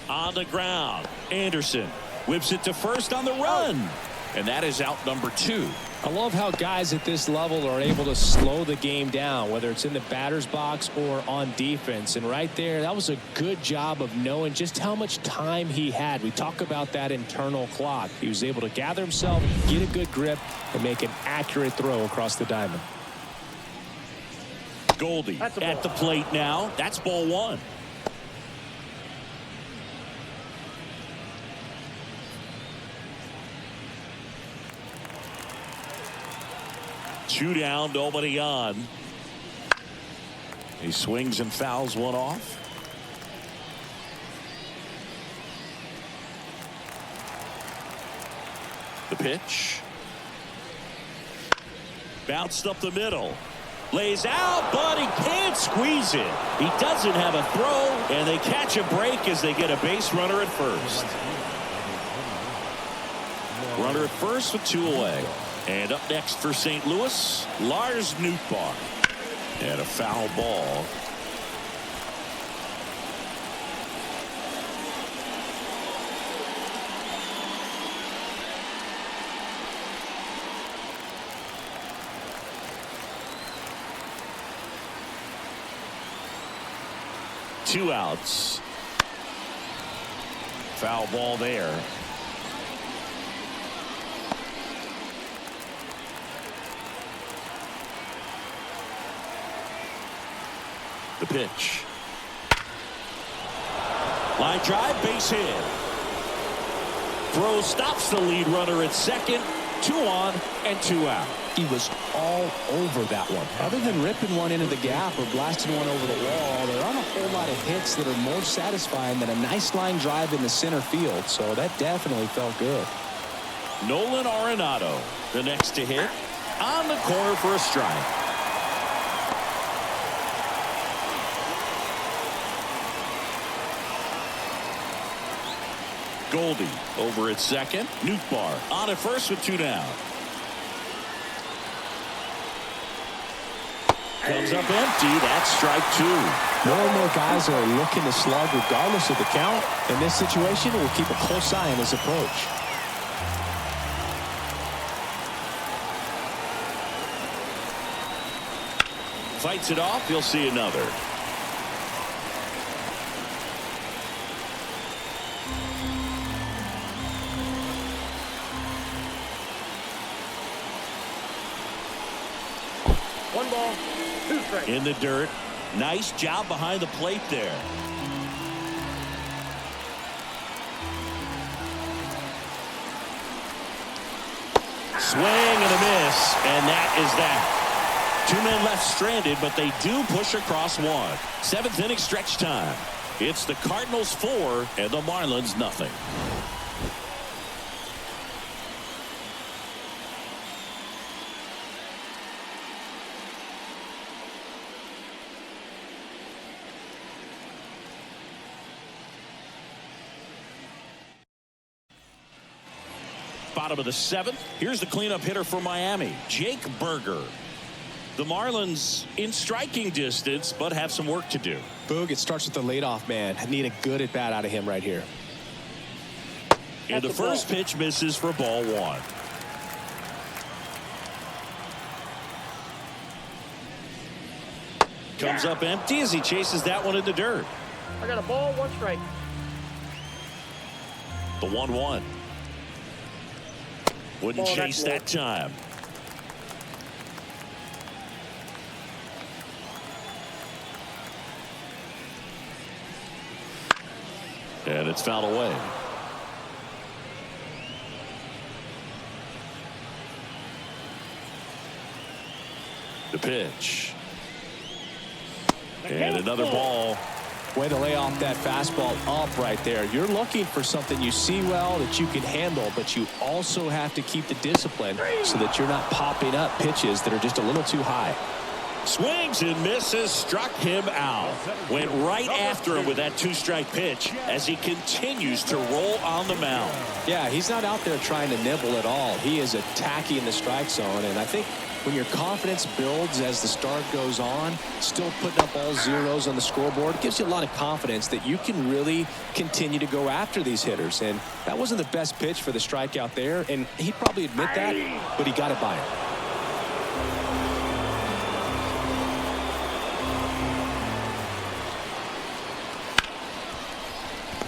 On the ground, Anderson whips it to first on the run, and that is out number 2. I love how guys at this level are able to slow the game down, whether it's in the batter's box or on defense. And right there, that was a good job of knowing just how much time he had. We talk about that internal clock. He was able to gather himself, get a good grip, and make an accurate throw across the diamond. Goldie at the plate now. That's ball 1. Two down, nobody on. He swings and fouls one off. The pitch. Bounced up the middle. Lays out, but he can't squeeze it. He doesn't have a throw, and they catch a break as they get a base runner at first. Runner at first with 2 away. And up next for St. Louis, Lars Nootbaar. And a foul ball. Two outs. Foul ball there. The pitch. Line drive, base hit. Throw stops the lead runner at second. 2 on and 2 out. He was all over that one. Other than ripping one into the gap or blasting one over the wall, there aren't a whole lot of hits that are more satisfying than a nice line drive in the center field. So that definitely felt good. Nolan Arenado, the next to hit, on the corner for a strike. Goldie over at second. Nootbaar on at first with 2 down. Comes up empty. That's strike 2. More and more guys are looking to slug regardless of the count. In this situation, we'll keep a close eye on his approach. Fights it off. He'll see another. One ball, 2 strikes. In the dirt. Nice job behind the plate there. Swing and a miss, and that is that. 2 men left stranded, but they do push across 1. 7th inning stretch time. It's the Cardinals 4 and the Marlins nothing. Bottom of the 7th. Here's the cleanup hitter for Miami, Jake Berger. The Marlins in striking distance, but have some work to do. Boog, it starts with the leadoff man. I need a good at bat out of him right here. And the first pitch misses for ball 1. comes up empty as he chases that one in the dirt. I got a ball, 1 strike. The 1-1. Wouldn't Ball, chase that that's time. And it's fouled away. The pitch. And another ball. Way to lay off that fastball up right there. You're looking for something you see well that you can handle, but you also have to keep the discipline so that you're not popping up pitches that are just a little too high. Swings and misses, struck him out. Went right after him with that 2-strike pitch as he continues to roll on the mound. Yeah, he's not out there trying to nibble at all. He is attacking the strike zone, and I think when your confidence builds as the start goes on, still putting up all zeros on the scoreboard, gives you a lot of confidence that you can really continue to go after these hitters. And that wasn't the best pitch for the strikeout there, and he'd probably admit that, but he got it by him.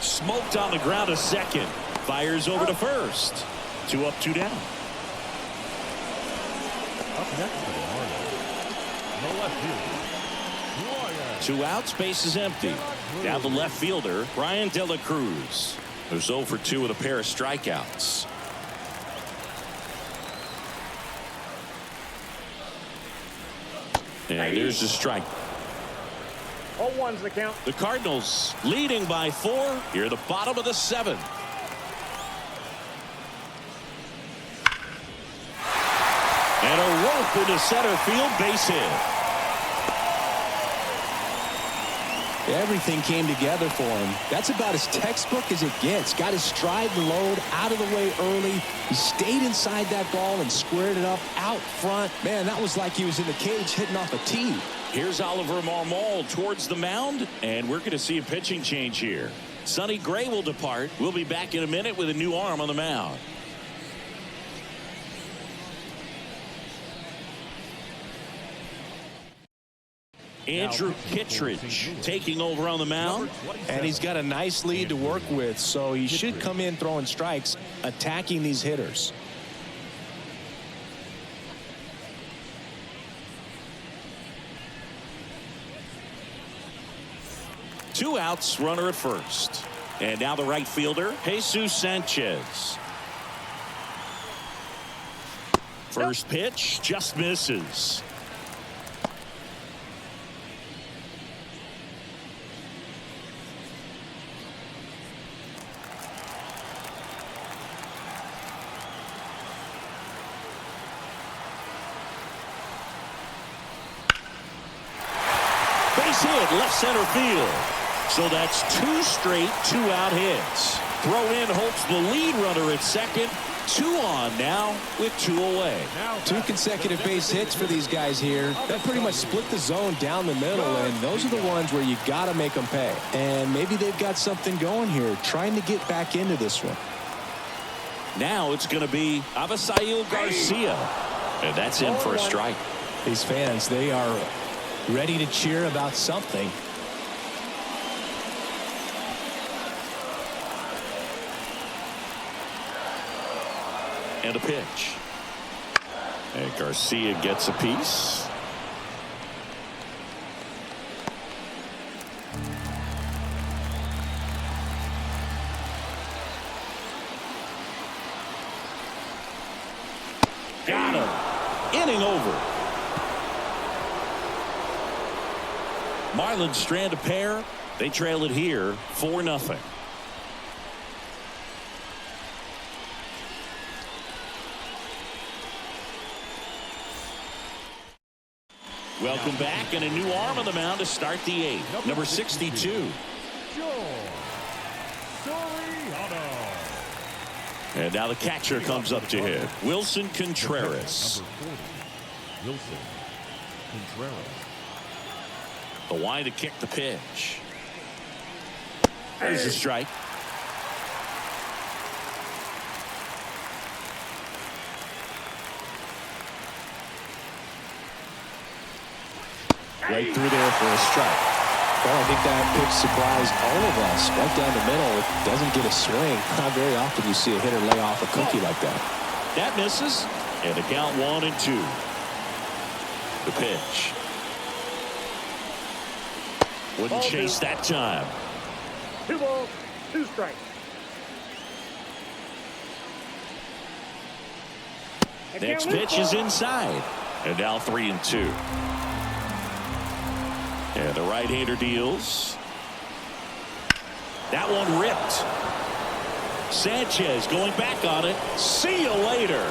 Smoked on the ground to second. Fires over to first. 2 up, 2 down. Up next for the Marlins, the left fielder, 2 outs, base is empty. Now the left fielder, Brian De La Cruz, who's 0 for 2 with a pair of strikeouts. And there's the strike. 0-1's the count. The Cardinals leading by 4 here at the bottom of the 7th. And a rope into center field, base hit. Everything came together for him. That's about as textbook as it gets. Got his stride and load out of the way early. He stayed inside that ball and squared it up out front. Man, that was like he was in the cage hitting off a tee. Here's Oliver Marmol towards the mound, and we're going to see a pitching change here. Sonny Gray will depart. We'll be back in a minute with a new arm on the mound. Andrew Kittredge taking over on the mound. And he's got a nice lead to work with, so he should come in throwing strikes, attacking these hitters. Two outs, runner at first. And now the right fielder, Jesus Sanchez. First pitch just misses. Base hit, left center field. So that's 2 straight 2-out hits. Throw in hopes the lead runner at second. 2 on now with 2 away. 2 consecutive base hits for these guys here. That pretty much split the zone down the middle, and those are the ones where you got to make them pay. And maybe they've got something going here, trying to get back into this one. Now it's going to be Avisail Garcia. And that's in for a strike. These fans, they are ready to cheer about something. And a pitch. And Garcia gets a piece. Got him. Inning over. Marlins strand a pair. They trail it here 4-0. Welcome back, and a new arm on the mound to start the 8th. Number 62. And now the catcher comes up to hit. Wilson Contreras. Wilson Contreras. The wind to kick the pitch. There's a strike. Right through there for a strike. Well, I think that pitch surprised all of us. Right down the middle. It doesn't get a swing. Not very often you see a hitter lay off a cookie like that. That misses. And the count 1-2. The pitch. Wouldn't chase that time. 2 balls, 2 strikes. Next pitch is inside. And now 3-2. And the right-hander deals. That one ripped. Sanchez going back on it. See you later.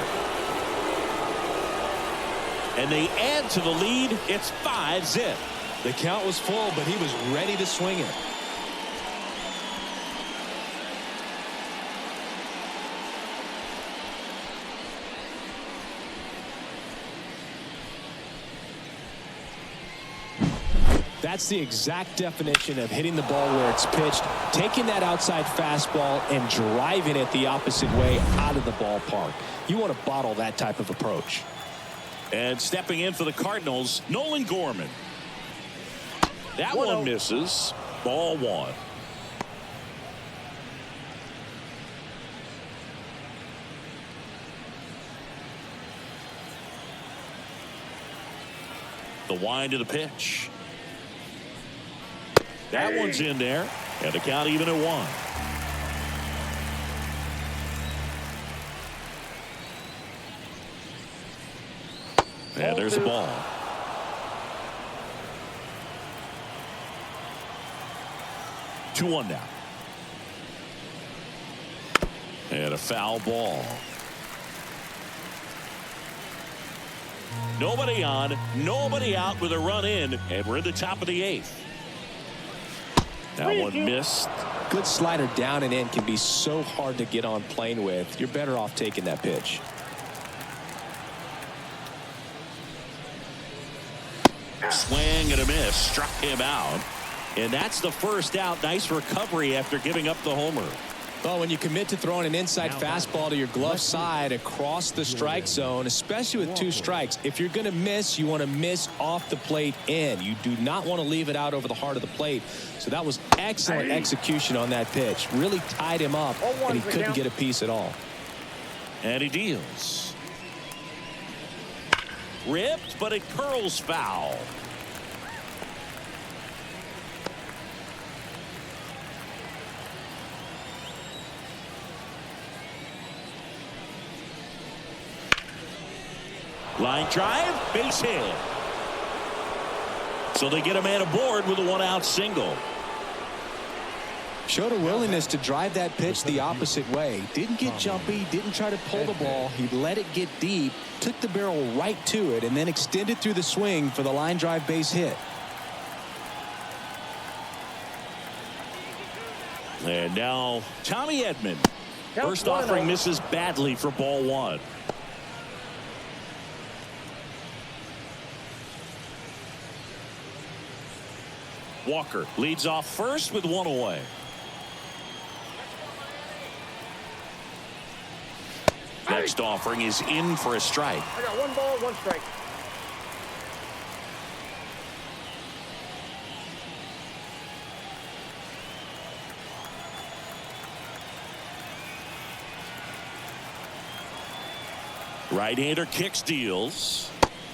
And they add to the lead. It's 5-zip. The count was full, but he was ready to swing it. That's the exact definition of hitting the ball where it's pitched, taking that outside fastball and driving it the opposite way out of the ballpark. You want to bottle that type of approach. And stepping in for the Cardinals, Nolan Gorman. That one misses. Ball 1. The wind of the pitch. That one's in there. And the count even at 1. And there's a ball. Two one now. And a foul ball. Nobody on, nobody out with a run in, and we're in the top of the 8th. That one missed. Good slider down and in can be so hard to get on plane with. You're better off taking that pitch. Swing and a miss. Struck him out. And that's the first out. Nice recovery after giving up the homer. Well, when you commit to throwing an inside fastball to your glove side across the strike zone, especially with 2 strikes, if you're going to miss, you want to miss off the plate in. You do not want to leave it out over the heart of the plate. So that was excellent execution on that pitch. Really tied him up, and he couldn't get a piece at all. And he deals. Ripped, but it curls foul. Line drive, base hit. So they get a man aboard with a 1-out single. Showed a willingness to drive that pitch the opposite way. Didn't get jumpy, didn't try to pull the ball. He let it get deep, took the barrel right to it, and then extended through the swing for the line drive base hit. And now Tommy Edman. First offering misses badly for ball 1. Walker leads off first with 1 away. Next offering is in for a strike. I got 1 ball, 1 strike. Right-hander kicks, deals.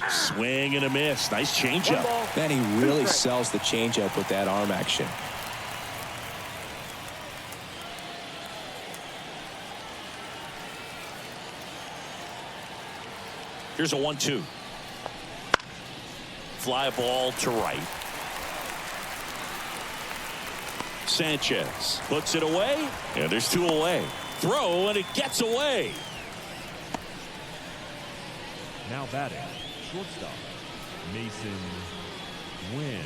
Swing and a miss. Nice changeup. Man, he really sells the changeup with that arm action. Here's a 1-2. Fly ball to right. Sanchez puts it away, and there's 2 away. Throw, and it gets away. Now batting, shortstop, Mason Wynn.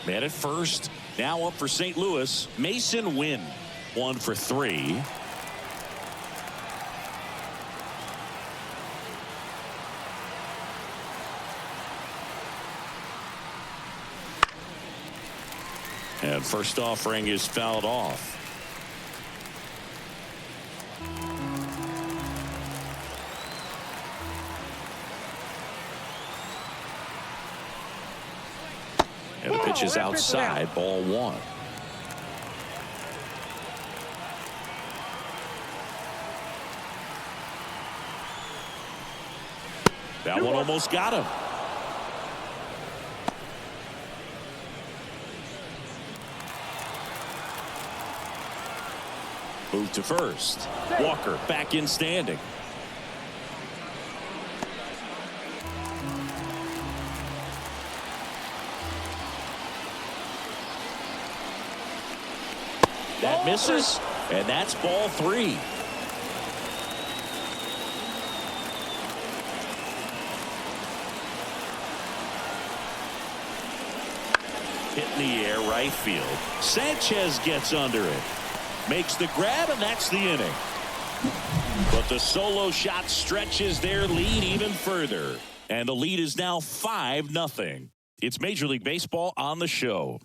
Man at first, now up for St. Louis, Mason Wynn. 1 for 3. And first offering is fouled off. pitch is outside, ball one. That one almost got him. Move to first. Walker back in standing. That misses, and that's ball three. Hit in the air, right field. Sanchez gets under it. Makes the grab, and that's the inning. But the solo shot stretches their lead even further. And the lead is now 5-0. It's Major League Baseball on the show.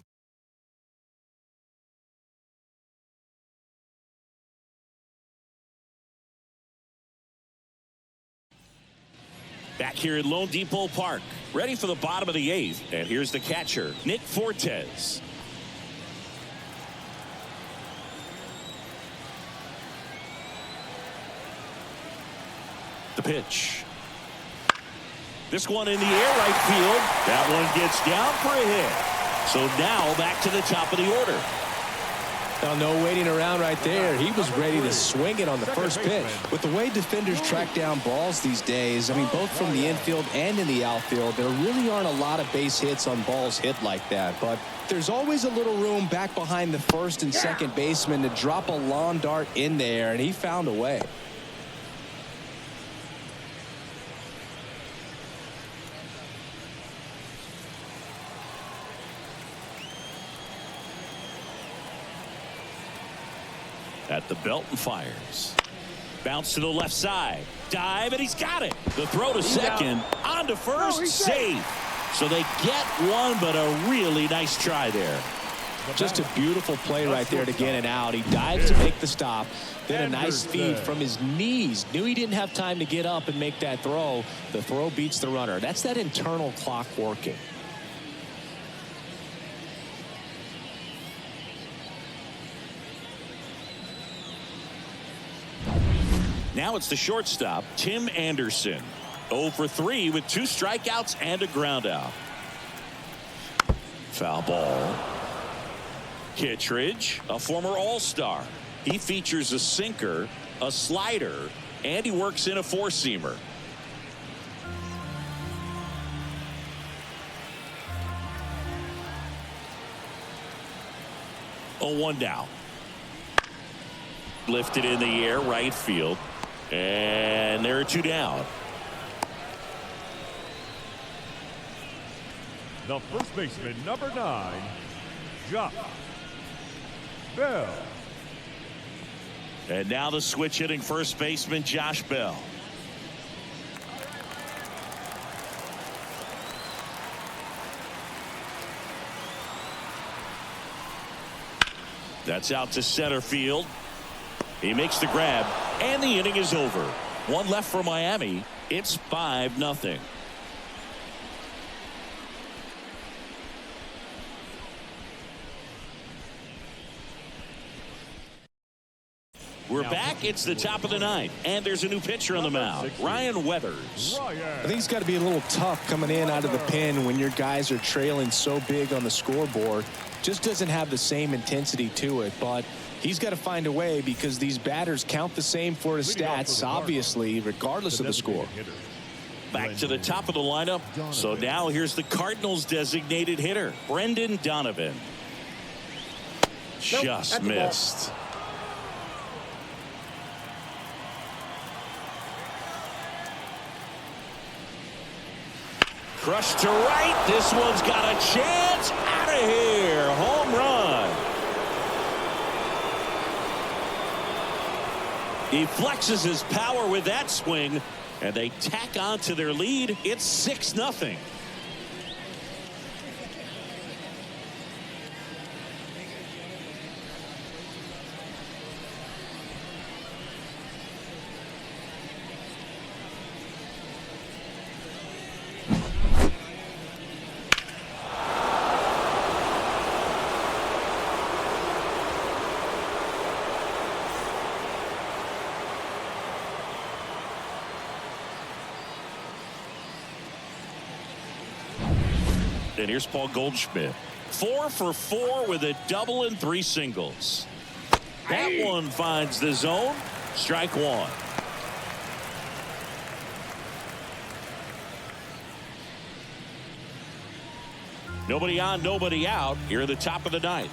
Back here at Lone Depot Park, ready for the bottom of the eighth. And here's the catcher, Nick Fortes. The pitch. This one in the air, right field. That one gets down for a hit. So now back to the top of the order. Now, no waiting around right there. He was ready to swing it on the first pitch. With the way defenders track down balls these days, I mean, both from the infield and in the outfield, there really aren't a lot of base hits on balls hit like that. But there's always a little room back behind the first and second baseman to drop a lawn dart in there, and he found a way. At the belt and fires. Bounce to the left side. Dive, and he's got it. The throw to second. On to first. Safe. So they get one, but a really nice try there. Just a beautiful play right there to get it out. He dives to make the stop. Then a nice feed from his knees. Knew he didn't have time to get up and make that throw. The throw beats the runner. That's that internal clock working. Now it's the shortstop, Tim Anderson. 0 for 3 with 2 strikeouts and a ground out. Foul ball. Kittredge, a former All-Star. He features a sinker, a slider, and he works in a four-seamer. Oh, 1 down. Lifted in the air, right field. And there are 2 down. The first baseman, number 9, Josh Bell. And now the switch hitting first baseman, Josh Bell. That's out to center field. He makes the grab, and the inning is over. 1 left for Miami. It's 5-0. We're back. It's the top of the 9th, and there's a new pitcher on the mound, Ryan Weathers. I think it's got to be a little tough coming in out of the pen when your guys are trailing so big on the scoreboard. Just doesn't have the same intensity to it, but he's got to find a way because these batters count the same for his stats, obviously, regardless of the score. Back to the top of the lineup. So now here's the Cardinals designated hitter, Brendan Donovan. Just missed. Crushed to right. This one's got a chance. Out of here. Home run. He flexes his power with that swing, and they tack on to their lead. It's 6-0. and here's Paul Goldschmidt. 4 for 4 with a double and 3 singles. That one finds the zone. Strike one. Nobody on, nobody out here at the top of the ninth.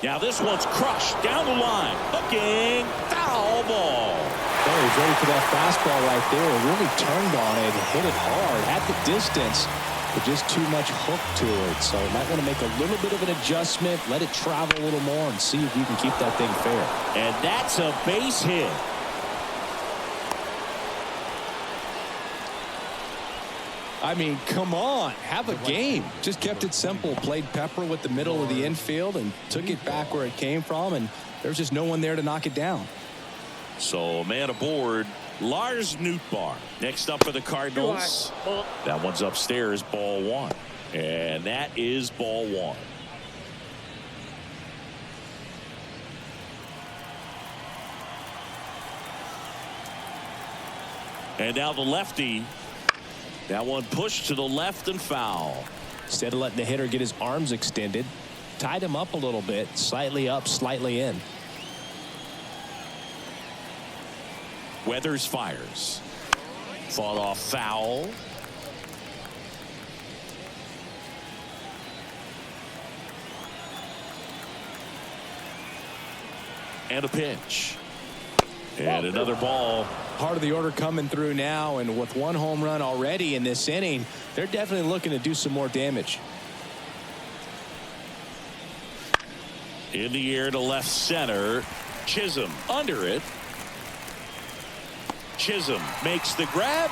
Now this one's crushed down the line. Hooking, foul ball. Oh, he's ready for that fastball right there. Really turned on it, hit it hard, at the distance, but just too much hook to it. So you might want to make a little bit of an adjustment, let it travel a little more, and see if you can keep that thing fair. And that's a base hit. I mean, come on, have a game. Just kept it simple. Played pepper with the middle of the infield and took it back where it came from, and there's just no one there to knock it down. So man aboard, Lars Nootbaar. Next up for the Cardinals. That one's upstairs, ball one. And that is ball one. And now the lefty. That one pushed to the left and foul. Instead of letting the hitter get his arms extended, tied him up a little bit, slightly up, slightly in. Weathers fires. Fought off foul. And a pitch. And another ball. Part of the order coming through now, and with one home run already in this inning, they're definitely looking to do some more damage. In the air to left center. Chisholm under it. Chisholm makes the grab.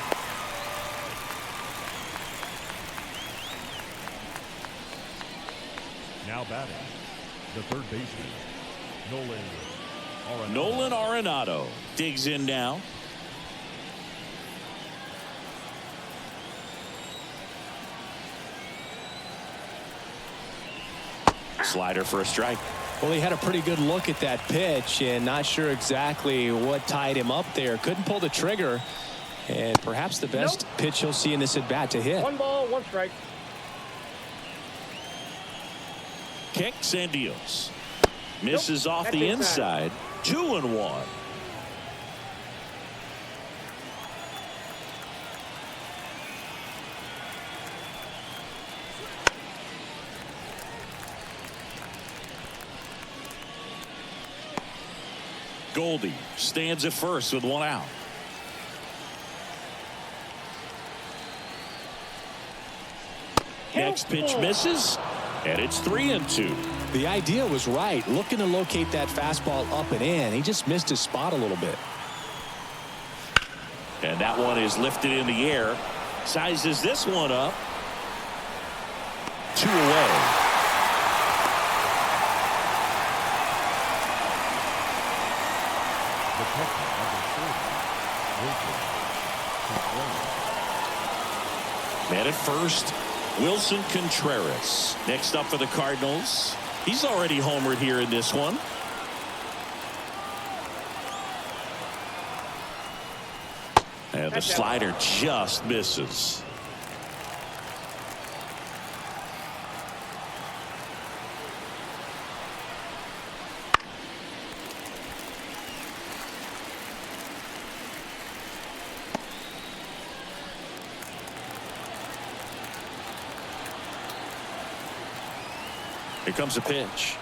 Now batting, the third baseman, Nolan Arenado digs in now. Slider for a strike. Well, he had a pretty good look at that pitch and not sure exactly what tied him up there. Couldn't pull the trigger, and perhaps the best pitch he'll see in this at bat to hit. 1 ball, 1 strike. Kicks and deals. Misses off the inside. 2-1. Goldie stands at first with one out. Next pitch misses, and it's 3-2. The idea was right, looking to locate that fastball up and in. He just missed his spot a little bit. And that one is lifted in the air. Sizes this one up. 2 away. Man at first, Wilson Contreras. Next up for the Cardinals. He's already homered here in this one. And the slider just misses. Here comes a pitch.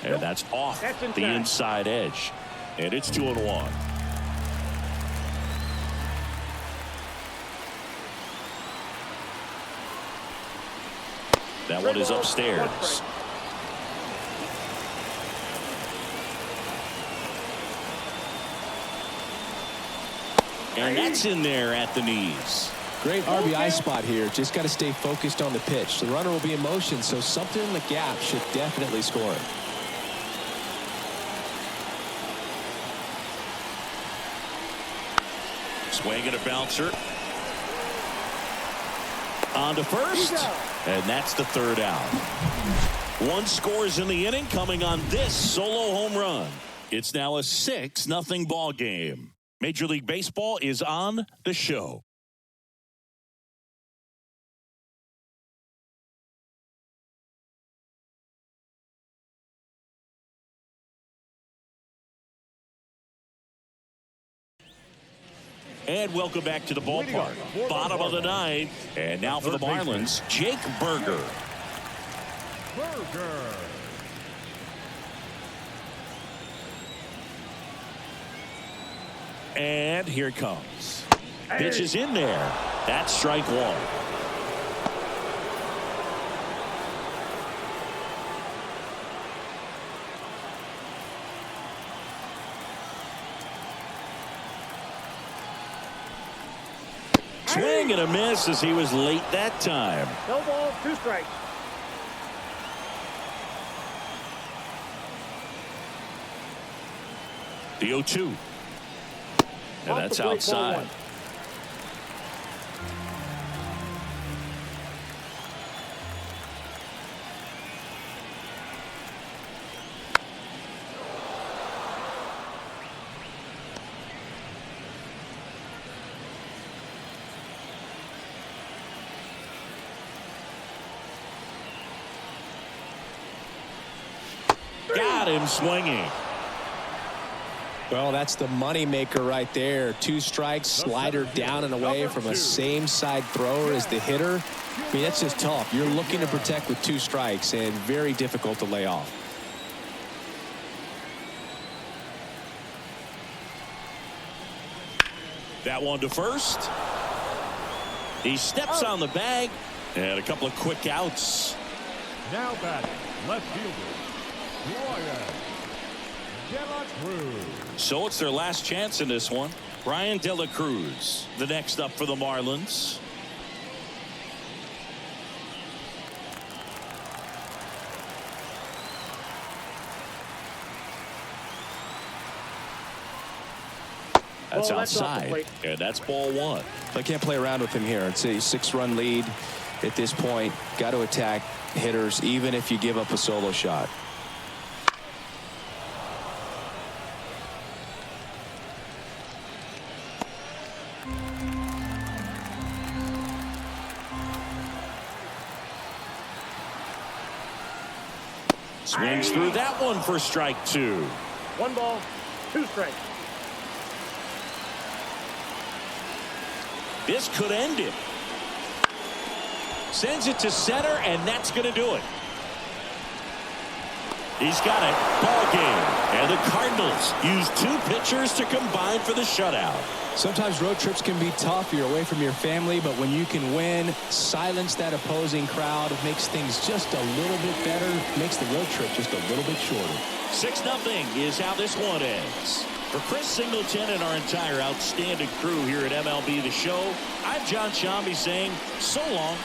And that's off the inside edge. And it's 2-1. That one is upstairs. And that's in there at the knees. Great RBI spot here. Just got to stay focused on the pitch. The runner will be in motion, so something in the gap should definitely score it. Swing and a bouncer. On to first. And that's the third out. 1 scores in the inning coming on this solo home run. It's now a 6-0 ball game. Major League Baseball is on the show. And welcome back to the ballpark. Bottom of the ninth. And now for the Marlins, Jake Berger. And here it comes. Pitch is in there. That's strike one. Swing and a miss as he was late that time. No balls, 2 strikes. The 0-2. And that's outside. Got him swinging. Well, that's the money maker right there. 2 strikes, slider down and away from a same side thrower as the hitter. I mean, that's just tough. You're looking to protect with 2 strikes and very difficult to lay off. That one to first. He steps on the bag and a couple of quick outs. Now batting, left fielder, Brian De La Cruz. So it's their last chance in this one. Brian De La Cruz, the next up for the Marlins. That's outside, and that's ball 1. They can't play around with him here. It's a 6-run lead at this point. Got to attack hitters, even if you give up a solo shot. Swings through that one for strike 2. 1 ball, 2 strikes. This could end it. Sends it to center, and that's going to do it. He's got it. Ball game. And the Cardinals use 2 pitchers to combine for the shutout. Sometimes road trips can be tough. You're away from your family, but when you can win, silence that opposing crowd, it makes things just a little bit better, makes the road trip just a little bit shorter. 6-0 is how this one ends. For Chris Singleton and our entire outstanding crew here at MLB The Show, I'm John Shambi saying so long.